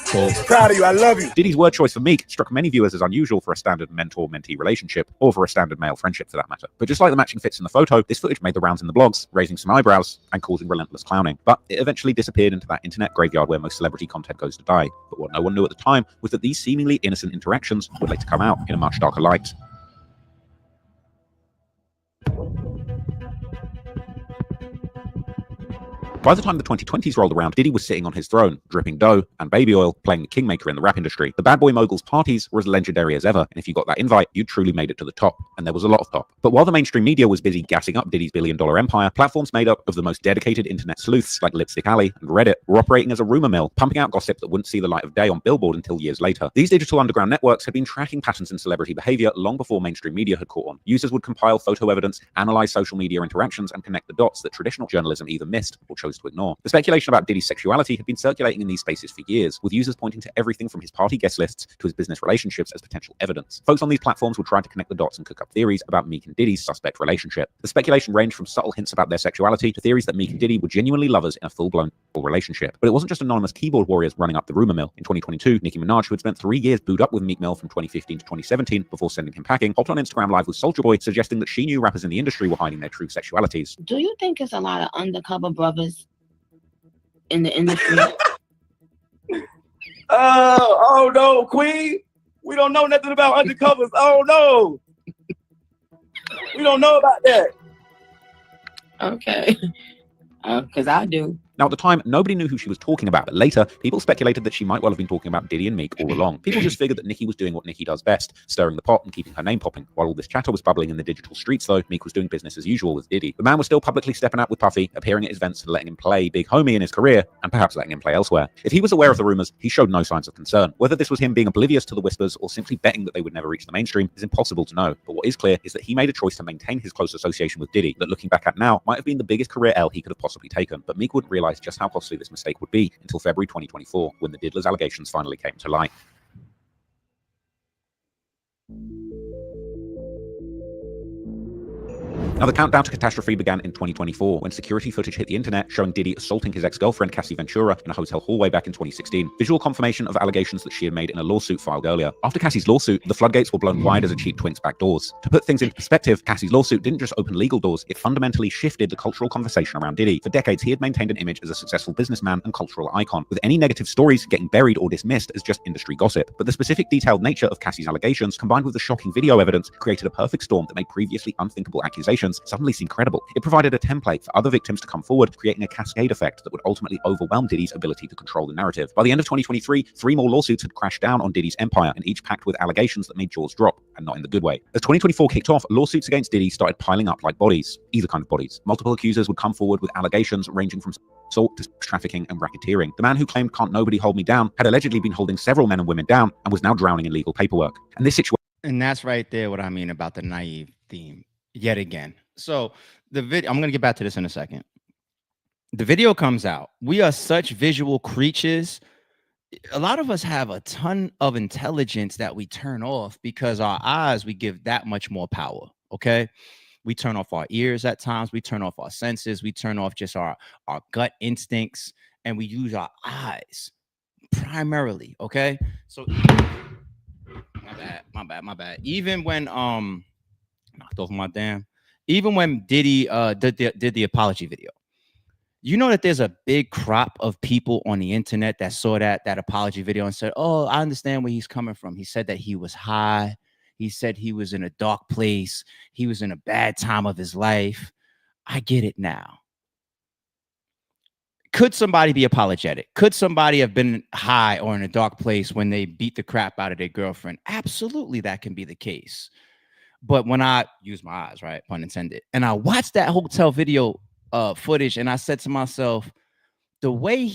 Proud of you. I love you. Diddy's word choice for Meek struck many viewers as unusual for a standard mentor-mentee relationship, or for a standard male friendship for that matter. But just like the matching fits in the photo, this footage made the rounds in the blogs, raising some eyebrows and causing relentless clowning. But it eventually disappeared into that internet graveyard where most celebrity content goes to die. But what no one knew at the time was that these seemingly innocent interactions would later come out in a much darker light. By the time the 2020s rolled around, Diddy was sitting on his throne, dripping dough and baby oil, playing the kingmaker in the rap industry. The bad boy mogul's parties were as legendary as ever, and if you got that invite, you truly made it to the top, and there was a lot of top. But while the mainstream media was busy gassing up Diddy's billion-dollar empire, platforms made up of the most dedicated internet sleuths like Lipstick Alley and Reddit were operating as a rumor mill, pumping out gossip that wouldn't see the light of day on Billboard until years later. These digital underground networks had been tracking patterns in celebrity behavior long before mainstream media had caught on. Users would compile photo evidence, analyze social media interactions, and connect the dots that traditional journalism either missed or chose chose to ignore. The speculation about Diddy's sexuality had been circulating in these spaces for years, with users pointing to everything from his party guest lists to his business relationships as potential evidence. Folks on these platforms would try to connect the dots and cook up theories about Meek and Diddy's suspect relationship. The speculation ranged from subtle hints about their sexuality to theories that Meek and Diddy were genuinely lovers in a full-blown relationship. But it wasn't just anonymous keyboard warriors running up the rumor mill. In 2022, Nicki Minaj, who had spent 3 years booed up with Meek Mill from 2015 to 2017 before sending him packing, hopped on Instagram Live with Soulja Boy, suggesting that she knew rappers in the industry were hiding their true sexualities. Do you think it's a lot of undercover brothers in the industry? Oh no, Queen. We don't know nothing about undercovers. Oh no. We don't know about that. Okay. Because I do. Now, at the time, nobody knew who she was talking about, but later, people speculated that she might well have been talking about Diddy and Meek all along. People just figured that Nicki was doing what Nicki does best, stirring the pot and keeping her name popping. While all this chatter was bubbling in the digital streets, though, Meek was doing business as usual with Diddy. The man was still publicly stepping out with Puffy, appearing at his events and letting him play big homie in his career, and perhaps letting him play elsewhere. If he was aware of the rumors, he showed no signs of concern. Whether this was him being oblivious to the whispers or simply betting that they would never reach the mainstream is impossible to know. But what is clear is that he made a choice to maintain his close association with Diddy, that looking back at now, might have been the biggest career L he could have possibly taken. But Meek wouldn't realize just how costly this mistake would be until February 2024, when the Diddler's allegations finally came to light. Now, the countdown to catastrophe began in 2024 when security footage hit the internet showing Diddy assaulting his ex-girlfriend Cassie Ventura in a hotel hallway back in 2016. Visual confirmation of allegations that she had made in a lawsuit filed earlier. After Cassie's lawsuit, the floodgates were blown wide as a cheap twink's back doors. To put things into perspective, Cassie's lawsuit didn't just open legal doors, it fundamentally shifted the cultural conversation around Diddy. For decades, he had maintained an image as a successful businessman and cultural icon, with any negative stories getting buried or dismissed as just industry gossip. But the specific detailed nature of Cassie's allegations, combined with the shocking video evidence, created a perfect storm that made previously unthinkable accusations suddenly seem credible. It provided a template for other victims to come forward, creating a cascade effect that would ultimately overwhelm Diddy's ability to control the narrative. By the end of 2023, 3 more lawsuits had crashed down on Diddy's empire, and each packed with allegations that made jaws drop, and not in the good way. As 2024 kicked off, lawsuits against Diddy started piling up like bodies, either kind of bodies. Multiple accusers would come forward with allegations ranging from assault to trafficking and racketeering. The man who claimed "Can't nobody hold me down" had allegedly been holding several men and women down and was now drowning in legal paperwork. And this situation... And that's right there what I mean about the naive theme yet again. So the video, I'm going to get back to this in a second. The video comes out. We are such visual creatures. A lot of us have a ton of intelligence that we turn off because our eyes, we give that much more power. Okay. We turn off our ears at times. We turn off our senses. We turn off just our gut instincts, and we use our eyes primarily. Okay. So my bad. Even when, knocked off my damn. Even when Diddy did the apology video, you know that there's a big crop of people on the internet that saw that apology video and said, "Oh, I understand where he's coming from. He said that he was high. He said he was in a dark place. He was in a bad time of his life. I get it now." Could somebody be apologetic? Could somebody have been high or in a dark place when they beat the crap out of their girlfriend? Absolutely, that can be the case. But when I use my eyes, right, pun intended, and I watched that hotel video footage, and I said to myself, the way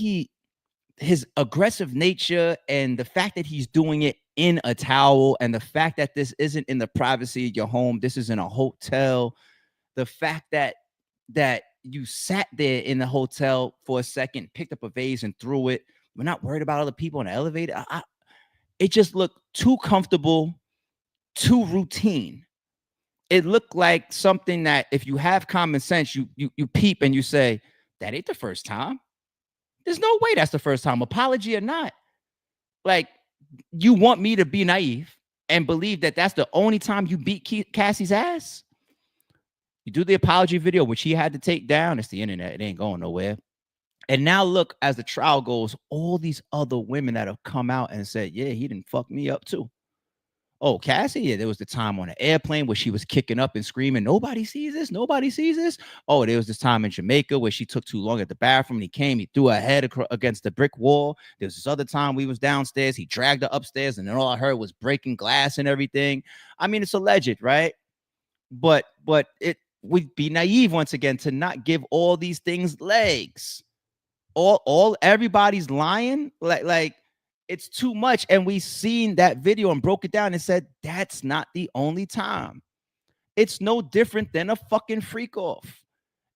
his aggressive nature and the fact that he's doing it in a towel, and the fact that this isn't in the privacy of your home, this is in a hotel, the fact that you sat there in the hotel for a second, picked up a vase and threw it, we're not worried about other people in the elevator. It just looked too comfortable, too routine. It looked like something that if you have common sense, you peep and you say, that ain't the first time. There's no way that's the first time, apology or not. Like, you want me to be naive and believe that that's the only time you beat Cassie's ass? You do the apology video, which he had to take down. It's the internet. It ain't going nowhere. And now look, as the trial goes, all these other women that have come out and said, yeah, he didn't fuck me up too. Oh, Cassie, yeah, there was the time on an airplane where she was kicking up and screaming, nobody sees this, nobody sees this. Oh, there was this time in Jamaica where she took too long at the bathroom, and he came, he threw her head against the brick wall. There was this other time we was downstairs, he dragged her upstairs, and then all I heard was breaking glass and everything. I mean, it's alleged, right? But it would be naive once again to not give all these things legs. Everybody's lying, like it's too much. And we seen that video and broke it down and said that's not the only time. It's no different than a fucking freak off.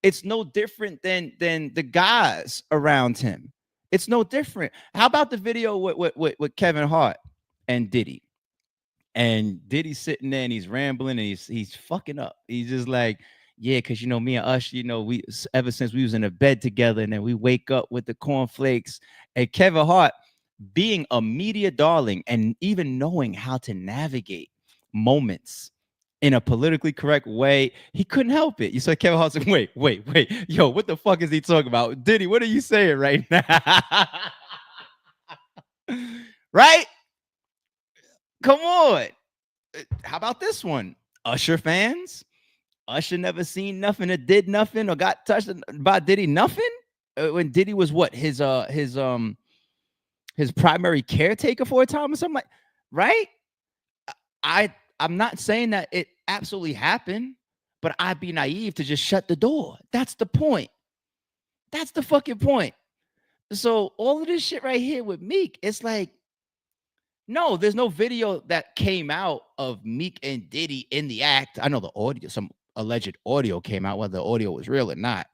It's no different than the guys around him. It's no different. How about the video with Kevin Hart and Diddy? And Diddy's sitting there and he's rambling and he's fucking up. He's just like, yeah, because you know, me and Usher, you know, we ever since we was in a bed together, and then we wake up with the cornflakes. And Kevin Hart, being a media darling and even knowing how to navigate moments in a politically correct way, he couldn't help it. You saw Kevin Hart saying, wait, yo, what the fuck is he talking about? Diddy, what are you saying right now? Right? Come on. How about this one? Usher fans? Usher never seen nothing or did nothing or got touched by Diddy nothing? When Diddy was what? His primary caretaker for a time or something like, right? I'm not saying that it absolutely happened, but I'd be naive to just shut the door. That's the point. That's the fucking point. So all of this shit right here with Meek, it's like, no, there's no video that came out of Meek and Diddy in the act. I know the audio, some alleged audio came out, whether the audio was real or not.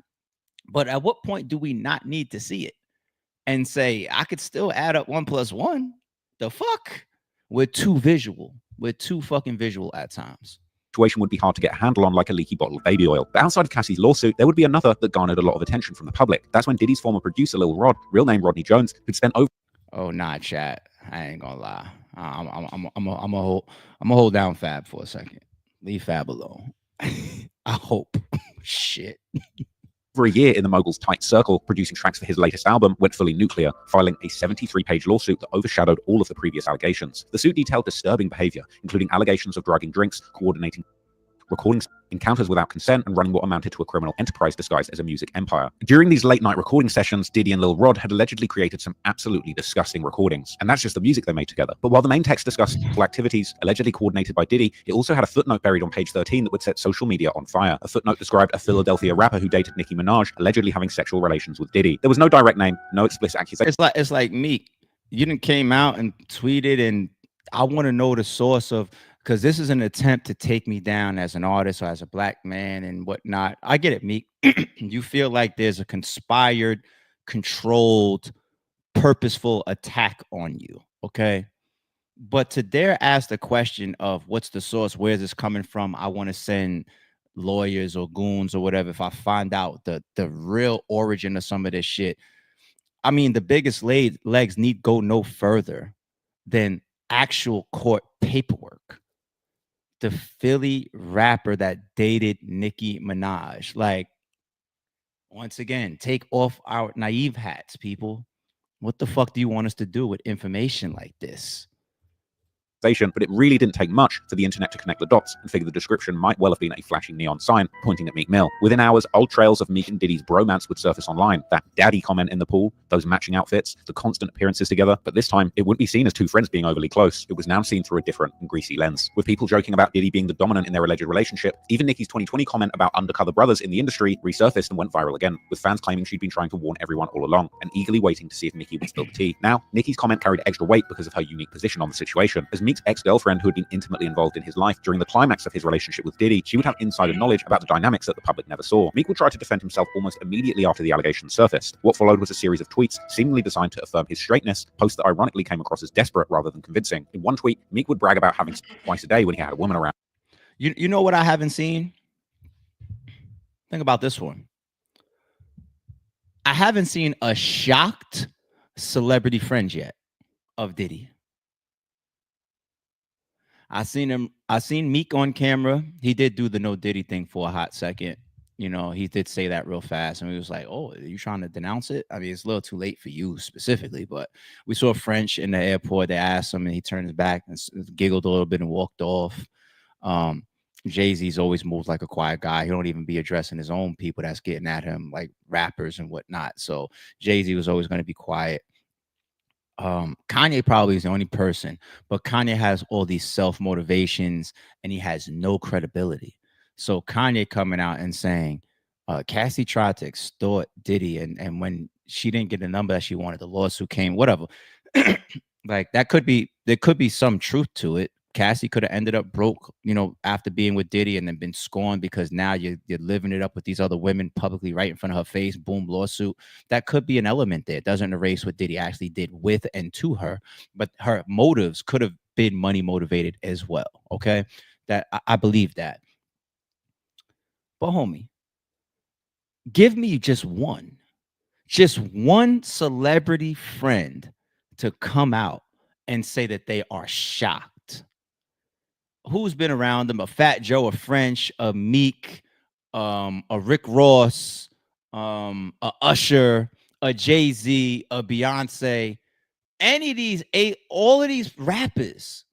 But at what point do we not need to see it and say, I could still add up 1 + 1? The fuck? We're too visual. We're too fucking visual at times. Situation would be hard to get a handle on, like a leaky bottle of baby oil. But outside of Cassie's lawsuit, there would be another that garnered a lot of attention from the public. That's when Diddy's former producer, Lil Rod, real name Rodney Jones, who'd spent over... Oh, nah, chat. I ain't gonna lie. I'm gonna hold down Fab for a second. Leave Fab alone. I hope. Shit. For a year in the mogul's tight circle, producing tracks for his latest album, went fully nuclear, filing a 73-page lawsuit that overshadowed all of the previous allegations. The suit detailed disturbing behavior, including allegations of drugging drinks, coordinating recordings, encounters without consent, and running what amounted to a criminal enterprise disguised as a music empire. During these late-night recording sessions, Diddy and Lil Rod had allegedly created some absolutely disgusting recordings, and that's just the music they made together. But while the main text discussed sexual activities allegedly coordinated by Diddy, it also had a footnote buried on page 13 that would set social media on fire. A footnote described a Philadelphia rapper who dated Nicki Minaj allegedly having sexual relations with Diddy. There was no direct name, no explicit accusation. It's like Meek. You didn't came out and tweeted, and I want to know the source of, because this is an attempt to take me down as an artist or as a black man and whatnot. I get it, Meek. You feel like there's a conspired, controlled, purposeful attack on you, okay? But to dare ask the question of what's the source, where's this coming from? I want to send lawyers or goons or whatever if I find out the real origin of some of this shit. I mean, the biggest legs need go no further than actual court paperwork. The Philly rapper that dated Nicki Minaj. Like, once again, take off our naive hats, people. What the fuck do you want us to do with information like this? But it really didn't take much for the internet to connect the dots and figure the description might well have been a flashing neon sign pointing at Meek Mill. Within hours, old trails of Meek and Diddy's bromance would surface online. That daddy comment in the pool, those matching outfits, the constant appearances together. But this time, it wouldn't be seen as two friends being overly close. It was now seen through a different and greasy lens. With people joking about Diddy being the dominant in their alleged relationship, even Nicki's 2020 comment about undercover brothers in the industry resurfaced and went viral again, with fans claiming she'd been trying to warn everyone all along and eagerly waiting to see if Nicki would spill the tea. Now, Nicki's comment carried extra weight because of her unique position on the situation. As Meek's ex-girlfriend, who had been intimately involved in his life during the climax of his relationship with Diddy, she would have insider knowledge about the dynamics that the public never saw. Meek would try to defend himself almost immediately after the allegations surfaced. What followed was a series of tweets seemingly designed to affirm his straightness, posts that ironically came across as desperate rather than convincing. In one tweet, Meek would brag about having sex twice a day when he had a woman around. You know what I haven't seen? Think about this one. I haven't seen a shocked celebrity friend yet of Diddy. I seen Meek on camera. He did do the no Diddy thing for a hot second. You know, he did say that real fast. And he was like, oh, are you trying to denounce it? I mean, it's a little too late for you specifically, but we saw French in the airport. They asked him and he turned his back and giggled a little bit and walked off. Jay-Z's always moved like a quiet guy. He don't even be addressing his own people that's getting at him, like rappers and whatnot. So Jay-Z was always going to be quiet. Kanye probably is the only person, but Kanye has all these self-motivations and he has no credibility. So Kanye coming out and saying, Cassie tried to extort Diddy, and when she didn't get the number that she wanted, the lawsuit came, whatever. Like there could be some truth to it. Cassie could have ended up broke, after being with Diddy and then been scorned because now you're living it up with these other women publicly right in front of her face. Boom, lawsuit. That could be an element there. It doesn't erase what Diddy actually did with and to her, but her motives could have been money motivated as well. Okay, that I believe that. But homie, give me just one celebrity friend to come out and say that they are shocked. Who's been around them? A Fat Joe, a French, a Meek, a Rick Ross, a Usher, a Jay-Z, a Beyonce, any of these all of these rappers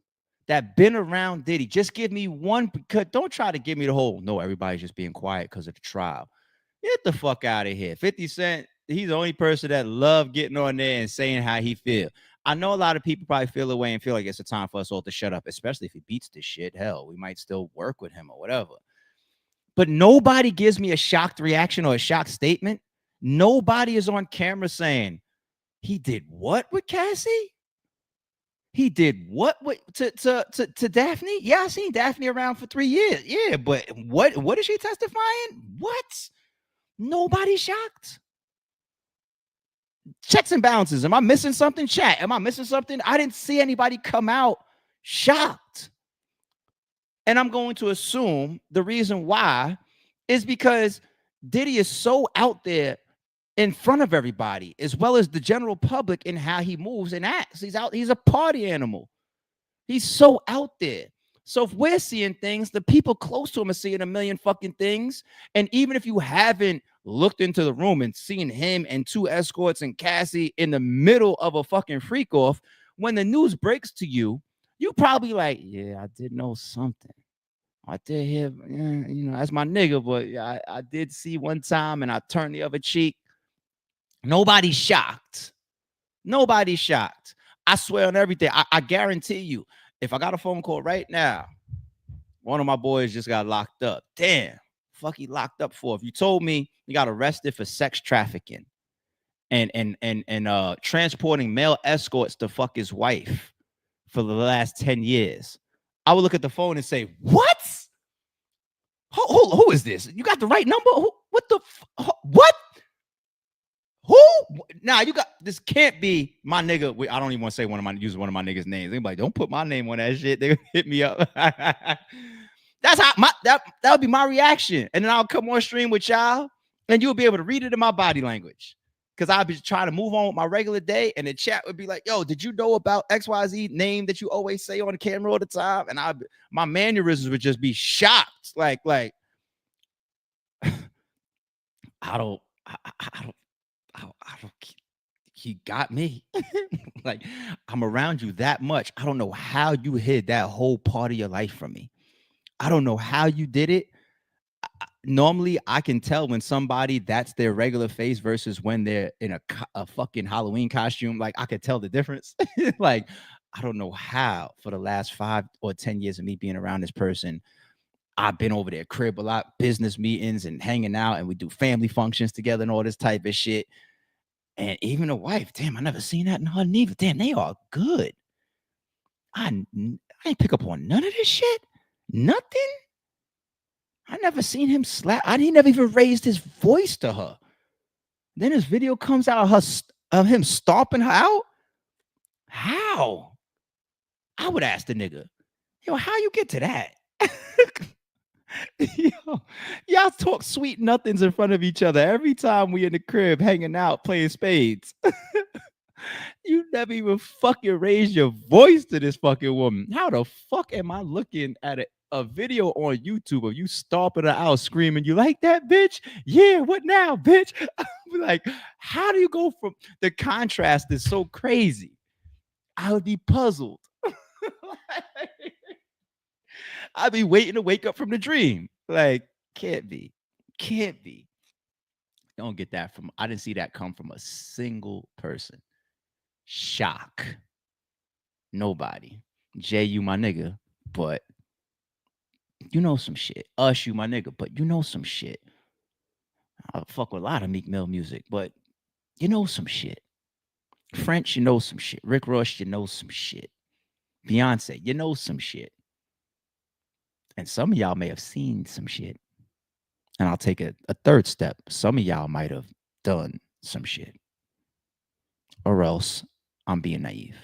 that been around Diddy. Just give me one, because don't try to give me the whole, no, everybody's just being quiet because of the trial. Get the fuck out of here. 50 Cent, he's the only person that loved getting on there and saying how he feel. I know a lot of people probably feel away and feel like it's a time for us all to shut up, especially if he beats this shit. Hell, we might still work with him or whatever. But nobody gives me a shocked reaction or a shocked statement. Nobody is on camera saying, he did what with Cassie? He did what to Daphne? Yeah, I seen Daphne around for 3 years. Yeah, but what is she testifying? What? Nobody shocked. Checks and balances. Am I missing something? Chat. Am I missing something? I didn't see anybody come out shocked. And I'm going to assume the reason why is because Diddy is so out there in front of everybody, as well as the general public, in how he moves and acts. He's a party animal. He's so out there. So if we're seeing things, the people close to him are seeing a million fucking things. And even if you haven't looked into the room and seen him and 2 escorts and Cassie in the middle of a fucking freak off, when the news breaks to you, you probably like, yeah, I did know something. I did hear, that's my nigga, but I did see one time and I turned the other cheek. Nobody's shocked. Nobody's shocked. I swear on everything. I guarantee you, if I got a phone call right now, one of my boys just got locked up. Damn, fuck he locked up for? If you told me he got arrested for sex trafficking and transporting male escorts to fuck his wife for the last 10 years, I would look at the phone and say, what? Who is this? You got the right number? What the what? Who? Nah, you got this. Can't be my nigga. I don't even want to say use one of my niggas' names. Anybody, don't put my name on that shit. They gonna hit me up. That's how that would be my reaction. And then I'll come on stream with y'all, and you'll be able to read it in my body language. Because I'll be trying to move on with my regular day, and the chat would be like, yo, did you know about XYZ name that you always say on the camera all the time? And my mannerisms would just be shocked. Like, I don't, he got me. Like, I'm around you that much. I don't know how you hid that whole part of your life from me. I don't know how you did it. Normally, I can tell when somebody that's their regular face versus when they're in a fucking Halloween costume. Like, I could tell the difference. Like, I don't know how for the last 5 or 10 years of me being around this person, I've been over their crib a lot, business meetings and hanging out, and we do family functions together and all this type of shit. And even a wife, damn, I never seen that in her neither. Damn, they are good. I ain't pick up on none of this shit. Nothing. I never seen him slap. He never even raised his voice to her. Then his video comes out of him stomping her out. How? I would ask the nigga, yo, how you get to that? Yo, y'all talk sweet nothings in front of each other every time we in the crib hanging out playing spades. You never even fucking raised your voice to this fucking woman. How the fuck am I looking at a video on YouTube of you stomping her out screaming, you like that, bitch? Yeah, what now, bitch? I'm like, how do you go from the contrast is so crazy? I would be puzzled. I'd be waiting to wake up from the dream. Like, can't be. Don't get that from, I didn't see that come from a single person. Shock. Nobody. Jay, you my nigga, but you know some shit. Us, you my nigga, but you know some shit. I fuck with a lot of Meek Mill music, but you know some shit. French, you know some shit. Rick Ross, you know some shit. Beyonce, you know some shit. And some of y'all may have seen some shit. And I'll take a third step. Some of y'all might have done some shit. Or else I'm being naive.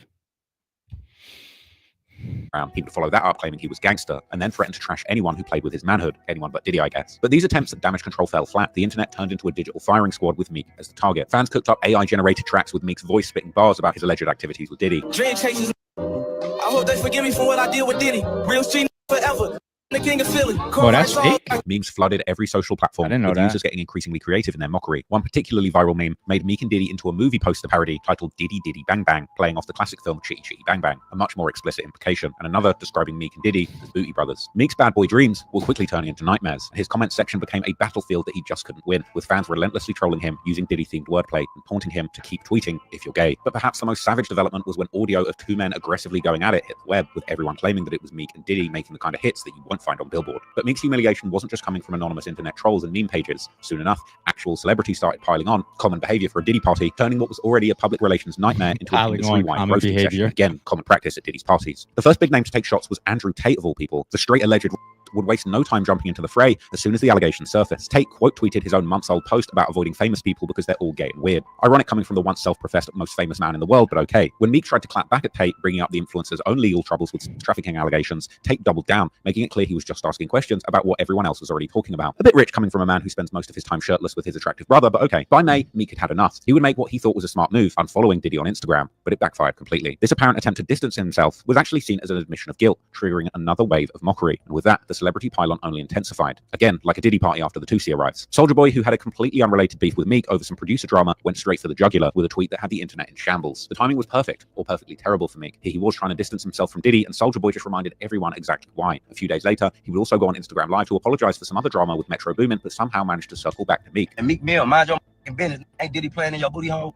He would follow that up claiming he was gangster and then threatened to trash anyone who played with his manhood, anyone but Diddy, I guess. But these attempts at damage control fell flat. The internet turned into a digital firing squad with Meek as the target. Fans cooked up AI-generated tracks with Meek's voice spitting bars about his alleged activities with Diddy. Dream chasers. I hope they forgive me for what I did with Diddy. Real street forever. The king of Philly. Oh, that's fake. Memes flooded every social platform, with users getting increasingly creative in their mockery. One particularly viral meme made Meek and Diddy into a movie poster parody titled Diddy Diddy Bang Bang, playing off the classic film Chitty Chitty Bang Bang, a much more explicit implication, and another describing Meek and Diddy as booty brothers. Meek's bad boy dreams were quickly turning into nightmares. His comment section became a battlefield that he just couldn't win, with fans relentlessly trolling him using Diddy-themed wordplay and taunting him to keep tweeting if you're gay. But perhaps the most savage development was when audio of two men aggressively going at it hit the web, with everyone claiming that it was Meek and Diddy making the kind of hits that you won't find on Billboard. But Meek's humiliation wasn't just coming from anonymous internet trolls and meme pages. Soon enough, actual celebrities started piling on, common behavior for a Diddy party, turning what was already a public relations nightmare into an industry-wide roasting session. Again, common practice at Diddy's parties. The first big name to take shots was Andrew Tate, of all people. The straight alleged would waste no time jumping into the fray as soon as the allegations surfaced. Tate quote tweeted his own months-old post about avoiding famous people because they're all gay and weird. Ironic coming from the once self-professed most famous man in the world, but okay. When Meek tried to clap back at Tate, bringing up the influencer's own legal troubles with trafficking allegations, Tate doubled down, making it clear he was just asking questions about what everyone else was already talking about. A bit rich coming from a man who spends most of his time shirtless with his attractive brother, but okay. By May, Meek had had enough. He would make what he thought was a smart move, unfollowing Diddy on Instagram, but it backfired completely. This apparent attempt to distance himself was actually seen as an admission of guilt, triggering another wave of mockery, and with that, the celebrity pylon only intensified. Again, like a Diddy party after the Tusi arrives. Soulja Boy, who had a completely unrelated beef with Meek over some producer drama, went straight for the jugular with a tweet that had the internet in shambles. The timing was perfect, or perfectly terrible for Meek. Here he was trying to distance himself from Diddy, and Soulja Boy just reminded everyone exactly why. A few days later, he would also go on Instagram Live to apologize for some other drama with Metro Boomin, but somehow managed to circle back to Meek. And Meek Mill, mind your business. Ain't Diddy playing in your booty hole?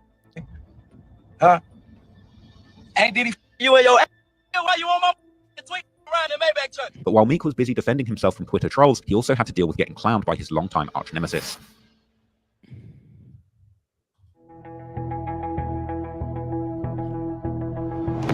Huh? Ain't Diddy you and your why you on my tweet? But while Meek was busy defending himself from Twitter trolls, he also had to deal with getting clowned by his longtime arch nemesis.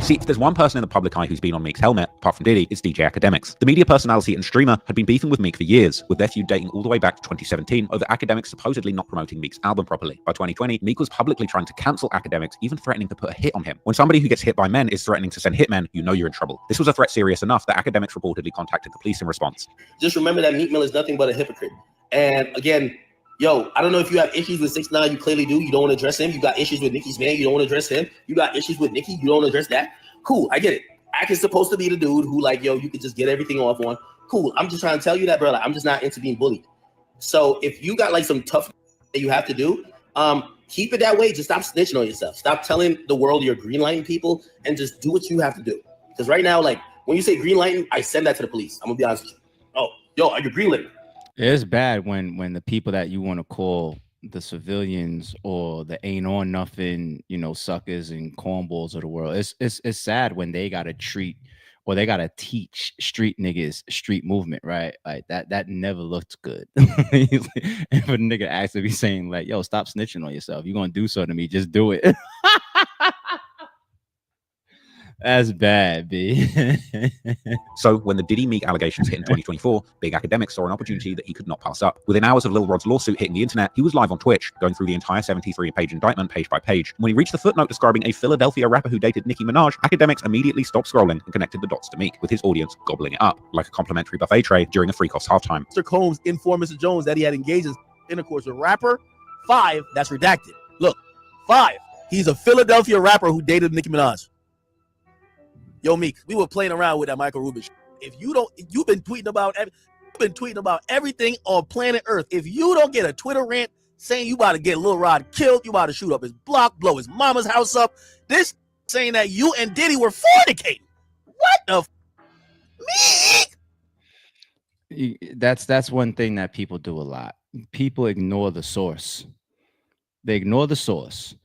See, if there's one person in the public eye who's been on Meek's helmet, apart from Diddy, it's DJ Academics. The media personality and streamer had been beefing with Meek for years, with their feud dating all the way back to 2017 over Academics supposedly not promoting Meek's album properly. By 2020, Meek was publicly trying to cancel Academics, even threatening to put a hit on him. When somebody who gets hit by men is threatening to send hitmen, you know you're in trouble. This was a threat serious enough that Academics reportedly contacted the police in response. Just remember that Meek Mill is nothing but a hypocrite. And again, yo, I don't know if you have issues with 6ix9ine, you clearly do. You don't want to address him. You got issues with Nicki's man, you don't want to address him. You got issues with Nicki, you don't want to address that. Cool, I get it. Ack is supposed to be the dude who, like, yo, you could just get everything off on. Cool, I'm just trying to tell you that, bro. Like, I'm just not into being bullied. So if you got like some tough that you have to do, keep it that way. Just stop snitching on yourself. Stop telling the world you're greenlighting people and just do what you have to do. Because right now, like, when you say greenlighting, I send that to the police. I'm gonna be honest with you. Oh, yo, are you greenlighting? It's bad when the people that you want to call the civilians or the ain't on nothing, you know, suckers and cornballs of the world. It's sad when they gotta treat or they gotta teach street niggas street movement, right? Like that never looked good. If a nigga actually be saying like, yo, stop snitching on yourself. You're gonna do so to me, just do it. That's bad, B. So when the Diddy Meek allegations hit in 2024, Big Academics saw an opportunity that he could not pass up. Within hours of Lil Rod's lawsuit hitting the internet, he was live on Twitch, going through the entire 73-page indictment page by page. When he reached the footnote describing a Philadelphia rapper who dated Nicki Minaj, Academics immediately stopped scrolling and connected the dots to Meek, with his audience gobbling it up, like a complimentary buffet tray during a Freak Offs halftime. Mr. Combs informed Mr. Jones that he had engaged in intercourse with rapper. 5, that's redacted. Look, 5, he's a Philadelphia rapper who dated Nicki Minaj. Yo, Meek, we were playing around with that Michael Rubin shit. You've been tweeting about everything on planet Earth. If you don't get a Twitter rant saying you about to get Lil Rod killed, you about to shoot up his block, blow his mama's house up, this saying that you and Diddy were fornicating. What the Meek? That's one thing that people do a lot. People ignore the source. They ignore the source,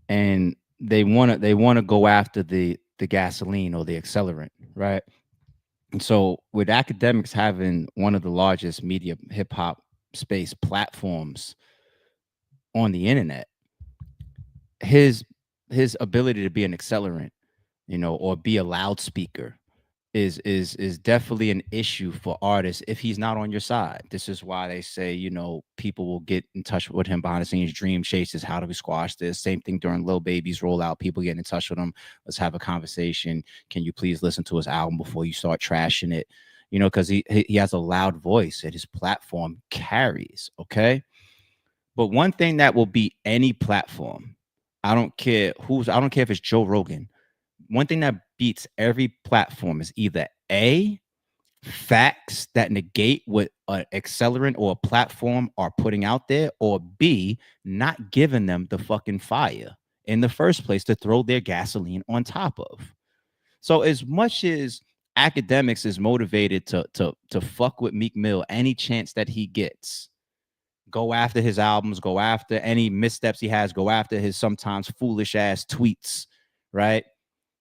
and they want to go after the gasoline or the accelerant, right? And so with Academics having one of the largest media hip hop space platforms on the internet, his ability to be an accelerant or be a loudspeaker is definitely an issue for artists if he's not on your side. This is why they say, people will get in touch with him behind the scenes, dream chases, how do we squash this? Same thing during Lil Baby's rollout, people getting in touch with him. Let's have a conversation. Can you please listen to his album before you start trashing it? Because he has a loud voice and his platform carries, okay? But one thing that will beat any platform, I don't care if it's Joe Rogan. One thing that beats every platform is either A, facts that negate what an accelerant or a platform are putting out there, or B, not giving them the fucking fire in the first place to throw their gasoline on top of. So as much as Academics is motivated to fuck with Meek Mill any chance that he gets, go after his albums, go after any missteps he has, go after his sometimes foolish ass tweets, right?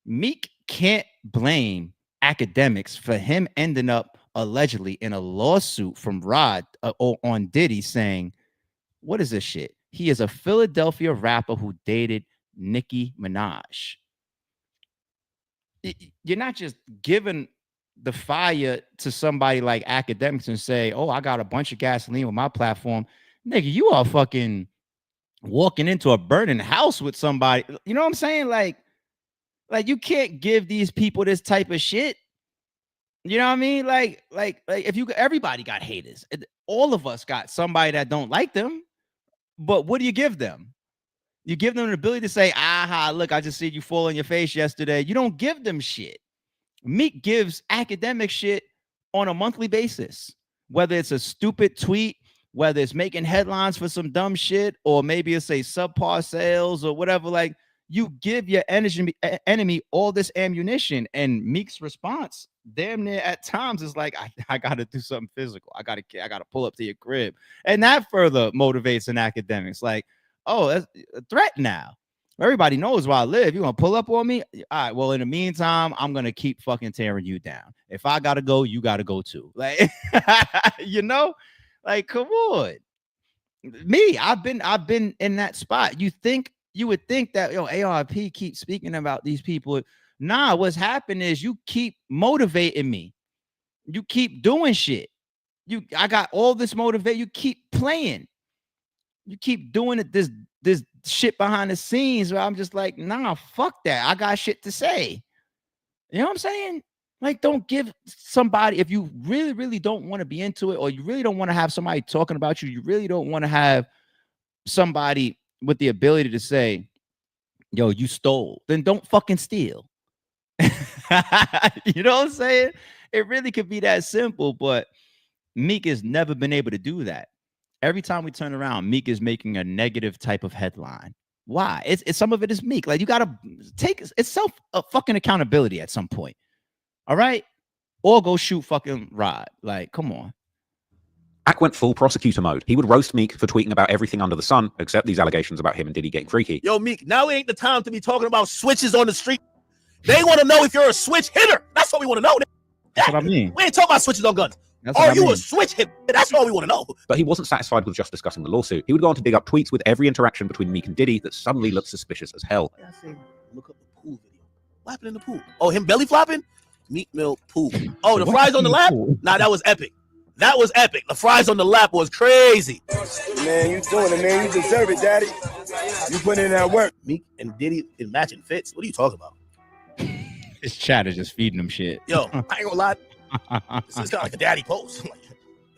Meek can't blame Academics for him ending up allegedly in a lawsuit from Rod on Diddy saying, what is this shit? He is a Philadelphia rapper who dated Nicki Minaj. You're not just giving the fire to somebody like Academics and say, oh, I got a bunch of gasoline with my platform. Nigga, you are fucking walking into a burning house with somebody. You know what I'm saying? Like you can't give these people this type of shit. You know what I mean? Like if everybody got haters. All of us got somebody that don't like them. But what do you give them? You give them an ability to say, aha, look, I just see you fall on your face yesterday. You don't give them shit. Meek gives Academic shit on a monthly basis, whether it's a stupid tweet, whether it's making headlines for some dumb shit, or maybe it's a subpar sales or whatever. Like, you give your enemy all this ammunition, and Meek's response damn near at times is like, I gotta do something physical. I gotta pull up to your crib. And that further motivates an Academics. Like, oh, that's a threat now. Everybody knows where I live. You gonna pull up on me? All right. Well, in the meantime, I'm gonna keep fucking tearing you down. If I gotta go, you gotta go too. Like, like, come on. Me, I've been in that spot. You would think that ARP keeps speaking about these people. Nah, what's happened is you keep motivating me. You keep doing shit. I got all this motivate. You keep playing. You keep doing it. This shit behind the scenes where I'm just like, nah, fuck that. I got shit to say. You know what I'm saying? Like, don't give somebody, if you really, really don't want to be into it, or you really don't want to have somebody talking about you, you really don't want to have somebody with the ability to say, yo, you stole, then don't fucking steal. You know what I'm saying? It really could be that simple, but Meek has never been able to do that. Every time we turn around, Meek is making a negative type of headline. Why? It's some of it is Meek. Like, you gotta take it's self fucking accountability at some point. All right, or go shoot fucking Rod. Like, come on. Ack went full prosecutor mode. He would roast Meek for tweeting about everything under the sun, except these allegations about him and Diddy getting freaky. Yo, Meek, now ain't the time to be talking about switches on the street. They want to know if you're a switch hitter. That's what we want to know. That's what I mean. We ain't talking about switches on guns. Are you a switch hitter? That's all we want to know. But he wasn't satisfied with just discussing the lawsuit. He would go on to dig up tweets with every interaction between Meek and Diddy that suddenly looked suspicious as hell. I say, look up the pool video. What happened in the pool? Oh, him belly flopping? Meek Mill pool. Oh, the fries on the lap? Nah, that was epic. That was epic. The fries on the lap was crazy. Man, you doing it, man. You deserve it, daddy. You put in that work. Meek and Diddy in matching fits. What are you talking about? His chat is just feeding him shit. Yo, I ain't gonna lie. This is kind of like a daddy post. Like,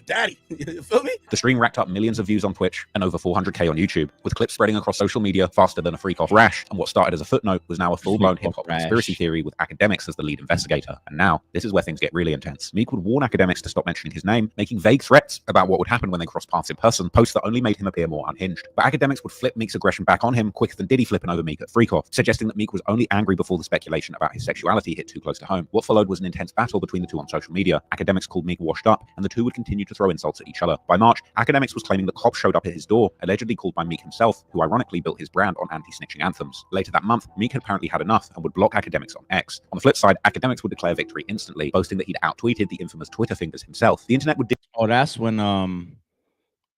daddy, you feel me? The stream racked up millions of views on Twitch and over 400k on YouTube, with clips spreading across social media faster than a freak off rash. And what started as a footnote was now a full-blown hip-hop conspiracy theory with Academics as the lead investigator. And now, this is where things get really intense. Meek would warn Academics to stop mentioning his name, making vague threats about what would happen when they crossed paths in person, posts that only made him appear more unhinged. But Academics would flip Meek's aggression back on him quicker than Diddy flipping over Meek at Freak Off, suggesting that Meek was only angry before the speculation about his sexuality hit too close to home. What followed was an intense battle between the two on social media. Academics called Meek washed up, and the two would continue to throw insults at each other. By March, Academics was claiming the cops showed up at his door, allegedly called by Meek himself, who ironically built his brand on anti-snitching anthems. Later that month, Meek had apparently had enough and would block Academics on X. On the flip side, Academics would declare victory instantly, boasting that he'd out-tweeted the infamous Twitter fingers himself. The internet would... Oh, that's when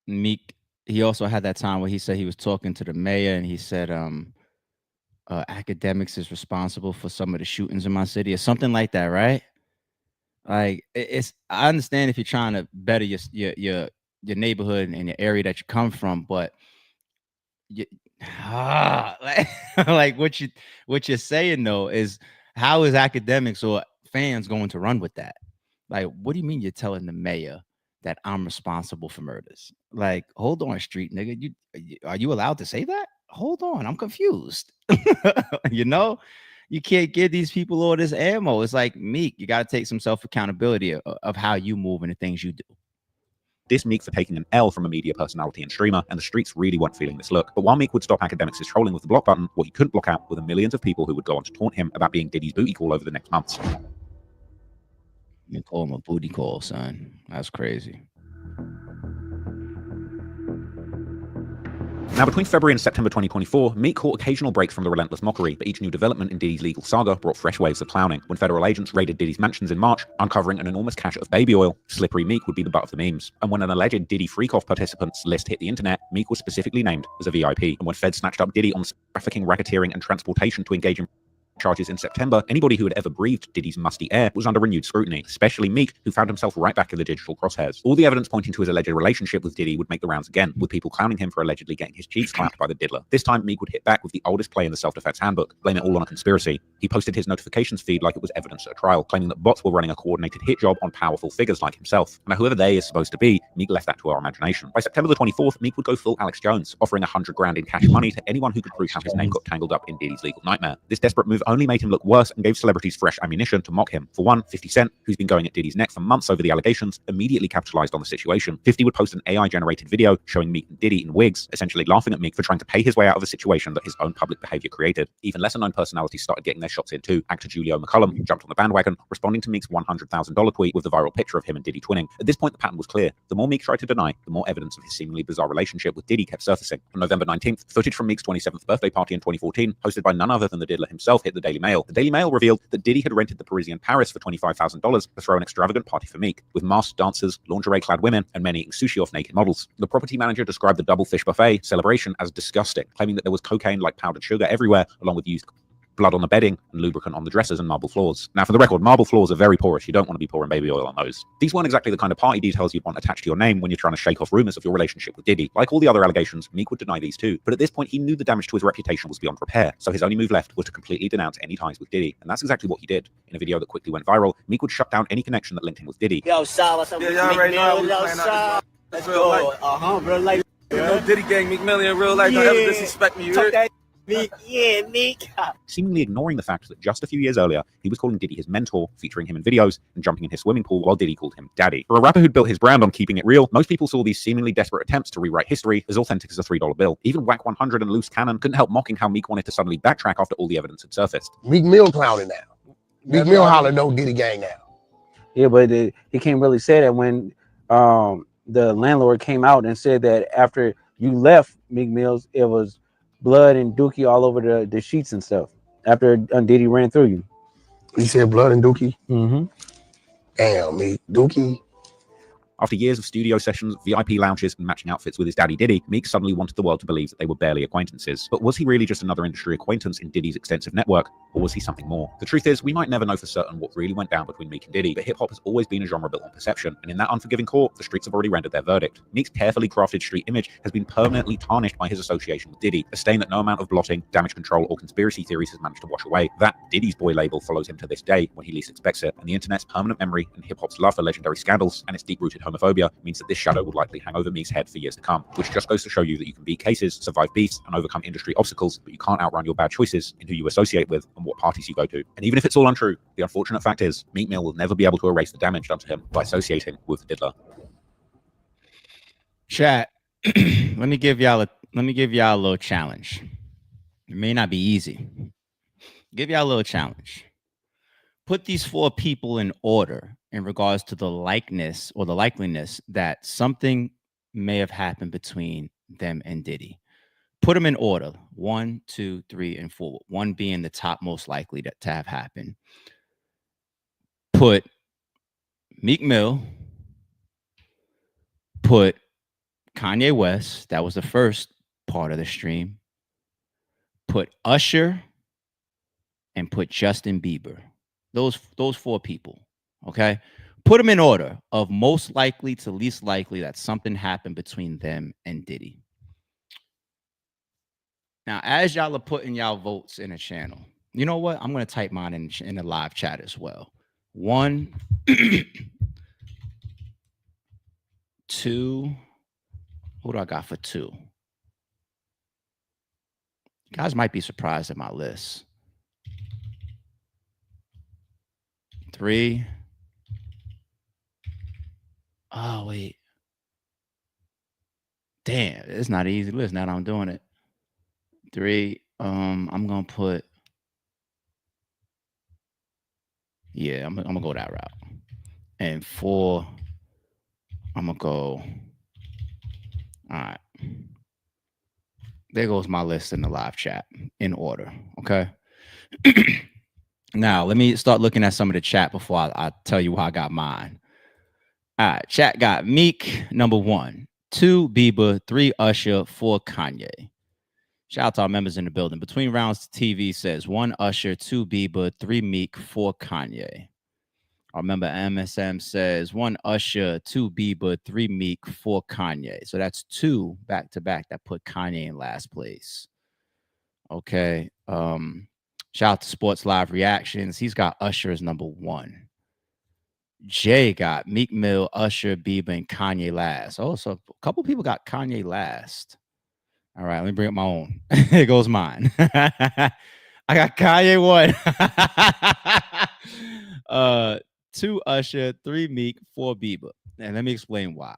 Meek, he also had that time where he said he was talking to the mayor, and he said academics is responsible for some of the shootings in my city or something like that, right? Like it's I understand if you're trying to better your neighborhood and your area that you come from, but you, like, like what you're saying though is how is academics or fans going to run with that? Like, what do you mean you're telling the mayor that I'm responsible for murders? Like, hold on, street nigga. Are you allowed to say that? Hold on, I'm confused. You know, you can't give these people all this ammo. It's like Meek, you got to take some self accountability of how you move and the things you do. Diss Meek for taking an L from a media personality and streamer, and the streets really weren't feeling this look. But while Meek would stop academics' trolling with the block button, what he couldn't block out were the millions of people who would go on to taunt him about being Diddy's booty call over the next months. You call him a booty call, son. That's crazy. Now, between February and September 2024, Meek caught occasional breaks from the relentless mockery, but each new development in Diddy's legal saga brought fresh waves of clowning. When federal agents raided Diddy's mansions in March, uncovering an enormous cache of baby oil, slippery Meek would be the butt of the memes. And when an alleged Diddy Freak Off participants list hit the internet, Meek was specifically named as a VIP. And when Feds snatched up Diddy on trafficking, racketeering, and transportation to engage in charges in September, anybody who had ever breathed Diddy's musty air was under renewed scrutiny, especially Meek, who found himself right back in the digital crosshairs. All the evidence pointing to his alleged relationship with Diddy would make the rounds again, with people clowning him for allegedly getting his cheeks clapped by the diddler. This time, Meek would hit back with the oldest play in the self-defense handbook, blame it all on a conspiracy. He posted his notifications feed like it was evidence at a trial, claiming that bots were running a coordinated hit job on powerful figures like himself. Now, whoever they is supposed to be, Meek left that to our imagination. By September the 24th, Meek would go full Alex Jones, offering $100 grand in cash money to anyone who could prove how his name got tangled up in Diddy's legal nightmare. This desperate move only made him look worse and gave celebrities fresh ammunition to mock him. For one, 50 Cent, who's been going at Diddy's neck for months over the allegations, immediately capitalized on the situation. 50 would post an AI-generated video showing Meek and Diddy in wigs, essentially laughing at Meek for trying to pay his way out of a situation that his own public behavior created. Even lesser-known personalities started getting their shots in too. Actor Julio McCullum jumped on the bandwagon, responding to Meek's $100,000 tweet with the viral picture of him and Diddy twinning. At this point, the pattern was clear. The more Meek tried to deny, the more evidence of his seemingly bizarre relationship with Diddy kept surfacing. On November 19th, footage from Meek's 27th birthday party in 2014, hosted by none other than the diddler himself, hit the Daily Mail. The Daily Mail revealed that Diddy had rented the Parisian Paris for $25,000 to throw an extravagant party for Meek, with masked dancers, lingerie-clad women, and many eating sushi off naked models. The property manager described the double fish buffet celebration as disgusting, claiming that there was cocaine like powdered sugar everywhere, along with used blood on the bedding and lubricant on the dressers and marble floors. Now, for the record, marble floors are very porous. You don't want to be pouring baby oil on those. These weren't exactly the kind of party details you'd want attached to your name when you're trying to shake off rumors of your relationship with Diddy. Like all the other allegations, Meek would deny these too. But at this point, he knew the damage to his reputation was beyond repair, so his only move left was to completely denounce any ties with Diddy. And that's exactly what he did. In a video that quickly went viral, Meek would shut down any connection that linked him with Diddy. Yo, Sal, what's up? Yeah, y'all already know we playing out. Let's go. Real life. You know, Diddy gang, Meek Millie in real life. Don't ever disrespect me. You heard? Meek, yeah, Meek. Seemingly ignoring the fact that just a few years earlier, he was calling Diddy his mentor, featuring him in videos and jumping in his swimming pool while Diddy called him daddy. For a rapper who'd built his brand on keeping it real, most people saw these seemingly desperate attempts to rewrite history as authentic as a $3 bill. Even Whack 100 and Loose Cannon couldn't help mocking how Meek wanted to suddenly backtrack after all the evidence had surfaced. Meek Mill clowning now. Meek Mill holler no Diddy gang now. Yeah, but he can't really say that when the landlord came out and said that after you left Meek Mills, it was blood and dookie all over the sheets and stuff after Diddy ran through you. He said blood and dookie? Mm-hmm. Damn, Meek, dookie. After years of studio sessions, VIP lounges, and matching outfits with his daddy Diddy, Meek suddenly wanted the world to believe that they were barely acquaintances. But was he really just another industry acquaintance in Diddy's extensive network, or was he something more? The truth is, we might never know for certain what really went down between Meek and Diddy, but hip-hop has always been a genre built on perception, and in that unforgiving court, the streets have already rendered their verdict. Meek's carefully crafted street image has been permanently tarnished by his association with Diddy, a stain that no amount of blotting, damage control, or conspiracy theories has managed to wash away. That Diddy's Boy label follows him to this day when he least expects it, and the internet's permanent memory and hip-hop's love for legendary scandals and its deep-rooted homophobia means that this shadow will likely hang over Meek's head for years to come, which just goes to show you that you can beat cases, survive beefs, and overcome industry obstacles, but you can't outrun your bad choices in who you associate with and what parties you go to. And even if it's all untrue, the unfortunate fact is Meek Mill will never be able to erase the damage done to him by associating with the diddler. Chat, let me give y'all a little challenge. It may not be easy. Give y'all a little challenge. Put these four people in order in regards to the likeness or the likeliness that something may have happened between them and Diddy. Put them in order, 1, 2, 3, and 4. 1 being the top most likely to have happened. Put Meek Mill. Put Kanye West. That was the first part of the stream. Put Usher and put Justin Bieber. Those 4 people, okay? Put them in order of most likely to least likely that something happened between them and Diddy. Now, as y'all are putting y'all votes in a channel, you know what? I'm going to type mine in the live chat as well. 1, 2. Who do I got for 2? You guys might be surprised at my list. 3. Oh, wait. Damn, it's not an easy list. Now that I'm doing it. 3. I'm gonna put. Yeah, I'm gonna go that route. And 4. I'm gonna go. All right. There goes my list in the live chat in order. Okay. Now let me start looking at some of the chat before I tell you how I got mine. All right, chat got Meek number 1, 2 Bieber, 3 Usher, 4 Kanye. Shout out to our members in the building. Between Rounds TV says 1 Usher, 2 Bieber, 3 Meek, 4 Kanye. Our member MSM says 1 Usher, 2 Bieber, 3 Meek, 4 Kanye. So that's 2 back to back that put Kanye in last place. Okay. Shout out to Sports Live Reactions. He's got Usher as number 1. Jay got Meek Mill, Usher, Bieber, and Kanye last. Oh, so a couple people got Kanye last. All right, let me bring up my own. Here goes mine. I got Kanye 1. 2 Usher, 3 Meek, 4 Bieber. And let me explain why.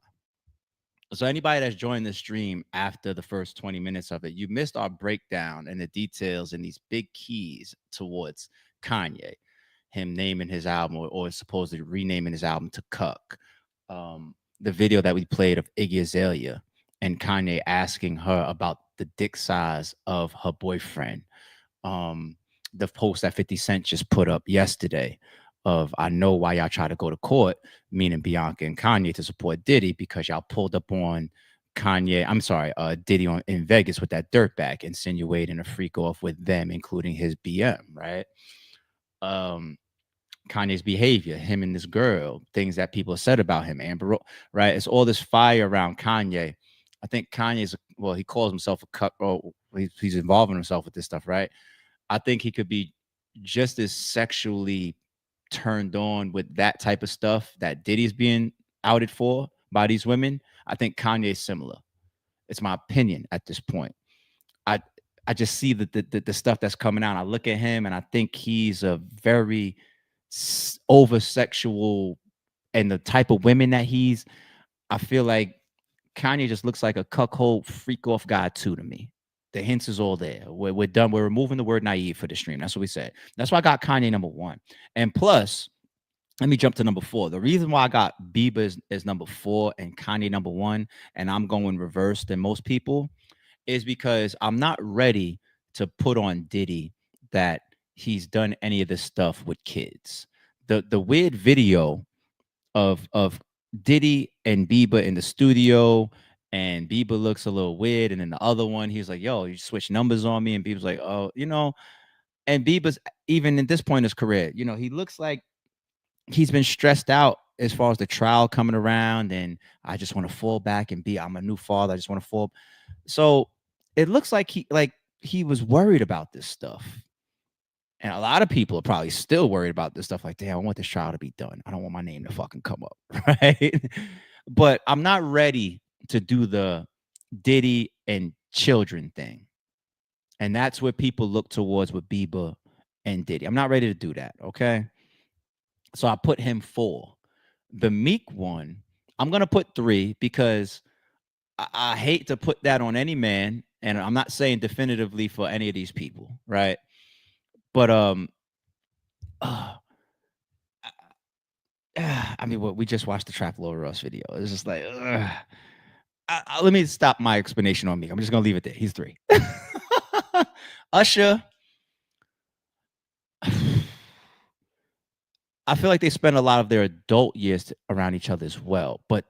So anybody that's joined the stream after the first 20 minutes of it, you missed our breakdown and the details and these big keys towards Kanye. Him naming his album or supposedly renaming his album to Cuck. The video that we played of Iggy Azalea and Kanye asking her about the dick size of her boyfriend. The post that 50 Cent just put up yesterday of I know why y'all try to go to court, meaning Bianca and Kanye, to support Diddy because y'all pulled up on Diddy in Vegas with that dirtbag, insinuating a freak off with them, including his BM, right? Kanye's behavior, him and this girl, things that people said about him, Amber, right? It's all this fire around Kanye. I think Kanye's, he calls himself a cuck, or he's involving himself with this stuff, right? I think he could be just as sexually turned on with that type of stuff that Diddy's being outed for by these women. I think Kanye's similar. It's my opinion at this point. I just see the stuff that's coming out. I look at him and I think he's a very over sexual, and the type of women that I feel like Kanye just looks like a cuckold freak off guy too to me. The hints is all there. We're done. We're removing the word naive for the stream. That's what we said. That's why I got Kanye number 1. And plus, let me jump to number 4. The reason why I got Bieber is number 4 and Kanye number 1, and I'm going reverse than most people, is because I'm not ready to put on Diddy that he's done any of this stuff with kids. The weird video of Diddy and Bieber in the studio, and Bieber looks a little weird, and then the other one, he's like, yo, you switch numbers on me, and Bieber's like, oh, and Bieber's, even at this point in his career, he looks like he's been stressed out as far as the trial coming around, and I just want to fall back and I'm a new father, I just want to fall. So it looks like he was worried about this stuff. And a lot of people are probably still worried about this stuff. Like, damn, I want this trial to be done. I don't want my name to fucking come up, right? But I'm not ready to do the Diddy and children thing. And that's what people look towards with Bieber and Diddy. I'm not ready to do that, okay? So I put him 4. The Meek one, I'm going to put 3 because I hate to put that on any man. And I'm not saying definitively for any of these people, right? But I mean, we just watched the Trap Lord Ross video. It's just like, let me stop my explanation on Meek. I'm just gonna leave it there. He's 3. Usher, I feel like they spend a lot of their adult years around each other as well. But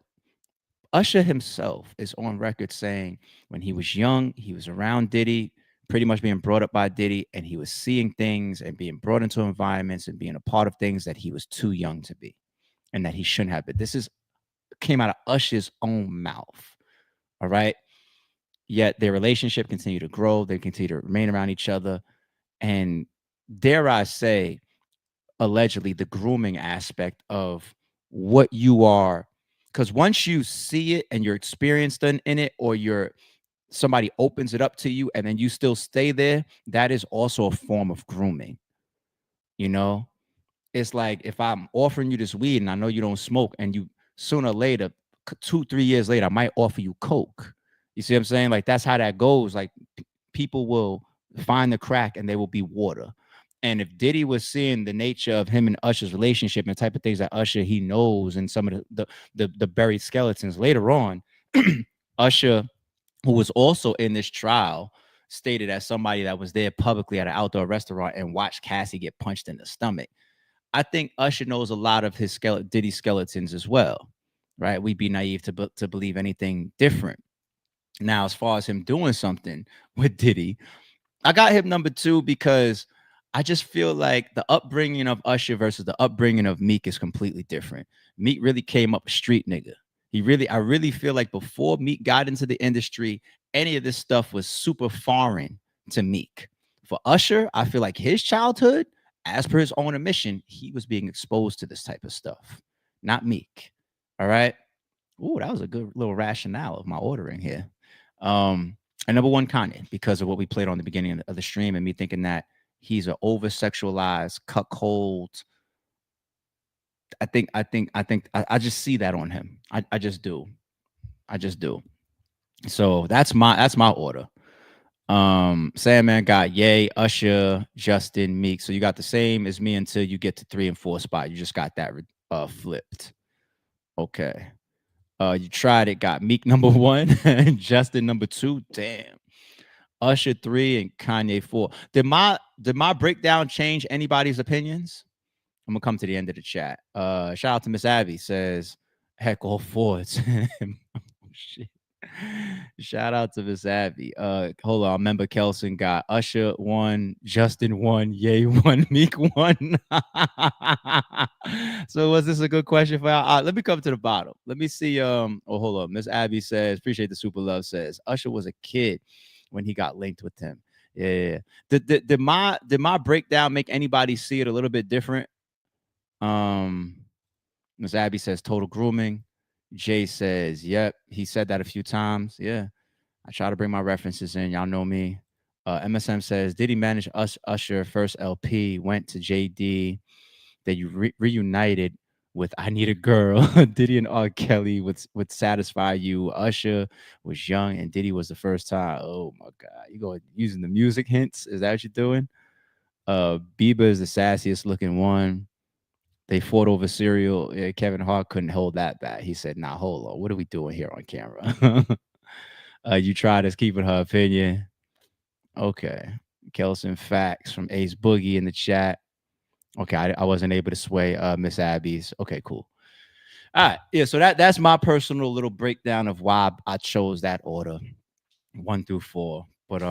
Usher himself is on record saying when he was young, he was around Diddy pretty much being brought up by Diddy, and he was seeing things and being brought into environments and being a part of things that he was too young to be, and that he shouldn't have been. This came out of Usher's own mouth. All right. Yet their relationship continued to grow. They continue to remain around each other. And dare I say, allegedly, the grooming aspect of what you are. Because once you see it and you're experienced in it, or somebody opens it up to you and then you still stay there, that is also a form of grooming. You know, it's like if I'm offering you this weed and I know you don't smoke, and you sooner or later, 2-3 years later, I might offer you coke. You see what I'm saying? Like, that's how that goes. Like, people will find the crack and they will be water. And if Diddy was seeing the nature of him and Usher's relationship and the type of things that Usher, he knows, and some of the buried skeletons later on, Usher, who was also in this trial, stated as somebody that was there publicly at an outdoor restaurant and watched Cassie get punched in the stomach. I think Usher knows a lot of his Diddy skeletons as well, right? We'd be naive to believe anything different. Now, as far as him doing something with Diddy, I got him number 2 because I just feel like the upbringing of Usher versus the upbringing of Meek is completely different. Meek really came up a street nigga. I really feel like before Meek got into the industry, any of this stuff was super foreign to Meek. For Usher, I feel like his childhood, as per his own admission, he was being exposed to this type of stuff, not Meek. All right. Ooh, that was a good little rationale of my ordering here. And number 1, Kanye, because of what we played on the beginning of the stream, and me thinking that he's an over-sexualized, cuckold. I just see that on him. I just do. So that's my order. Sandman got Ye, Usher, Justin, Meek. So you got the same as me until you get to 3 and 4 spot. You just got that flipped. Okay. You tried it, got Meek number 1, Justin number 2. Damn. Usher 3 and Kanye 4. Did my breakdown change anybody's opinions? I'm gonna come to the end of the chat. Shout out to Miss Abby, says heck all forwards. Oh, shit. Shout out to Miss Abby. Hold on. I remember Kelson got Usher 1, Justin 1, Ye 1, Meek 1. So was this a good question for y'all? Let me come to the bottom. Let me see. Hold on. Miss Abby says, appreciate the super love, says Usher was a kid when he got linked with him. Yeah. Did my breakdown make anybody see it a little bit different? Miss Abby says total grooming. Jay says, yep, he said that a few times. Yeah, I try to bring my references in. Y'all know me. MSM says, did he manage Usher first LP? Went to JD. That you reunited with I Need a Girl. Diddy and R. Kelly would satisfy you. Usher was young and Diddy was the first time. Oh my God, you go using the music hints? Is that what you're doing? Bieber is the sassiest looking one. They fought over cereal. Yeah, Kevin Hart couldn't hold that back. He said, nah, hold on. What are we doing here on camera? You tried us keeping her opinion. Okay. Kelson Facts from Ace Boogie in the chat. Okay, I wasn't able to sway Miss Abby's. Okay, cool. All right. Yeah, so that's my personal little breakdown of why I chose that order, 1 through 4. But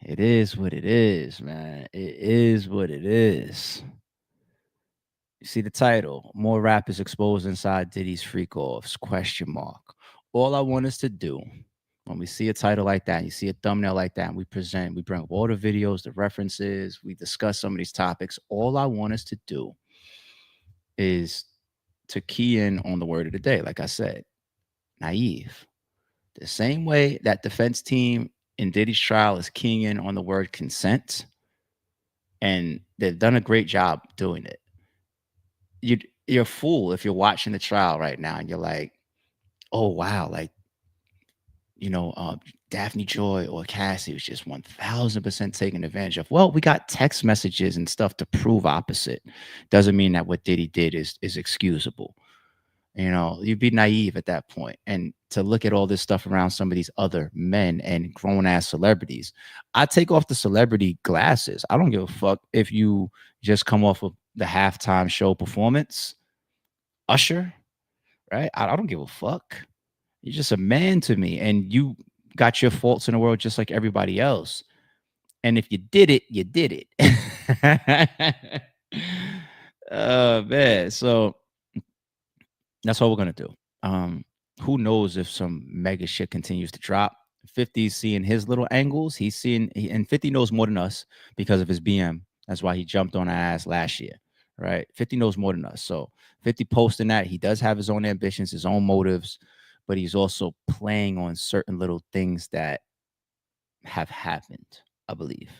it is what it is, man. It is what it is. You see the title, More Rappers Exposed Inside Diddy's Freak Offs, ? All I want us to do, when we see a title like that, you see a thumbnail like that, and we bring up all the videos, the references, we discuss some of these topics. All I want us to do is to key in on the word of the day. Like I said, naive. The same way that defense team in Diddy's trial is keying in on the word consent, and they've done a great job doing it. You're a fool if you're watching the trial right now and you're like, oh wow, like, you know, Daphne Joy or Cassie was just 1000% taken advantage of. Well, we got text messages and stuff to prove opposite. Doesn't mean that what Diddy did is excusable. You know, you'd be naive at that point. And to look at all this stuff around some of these other men and grown ass celebrities, I take off the celebrity glasses. I don't give a fuck if you just come off of the halftime show performance. Usher, right? I don't give a fuck. You're just a man to me. And you got your faults in the world just like everybody else. And if you did it, you did it. Oh man. So that's what we're gonna do. Who knows if some mega shit continues to drop. 50's seeing his little angles. He's seeing, and 50 knows more than us because of his BM. That's why he jumped on our ass last year, right? 50 knows more than us. So 50 posting that, he does have his own ambitions, his own motives, but he's also playing on certain little things that have happened, I believe,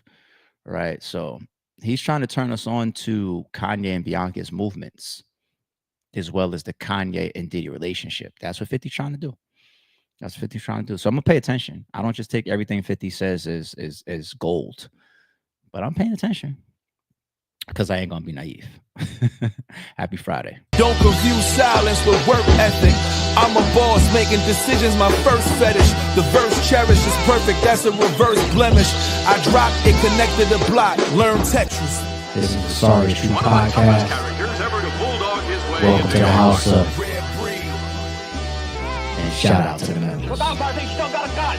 right? So he's trying to turn us on to Kanye and Bianca's movements, as well as the Kanye and Diddy relationship. That's what 50's trying to do. That's what 50's trying to do. So I'm gonna pay attention. I don't just take everything 50 says as gold, but I'm paying attention because I ain't gonna be naive. Happy Friday. Don't confuse silence with work ethic. I'm a boss making decisions, my first fetish. The verse cherish is perfect, that's a reverse blemish. I dropped it, connected the block, learn Tetris. This is the Sorry It's True podcast. Welcome to the house of. And shout out to the members. Without my thing, still got a gun.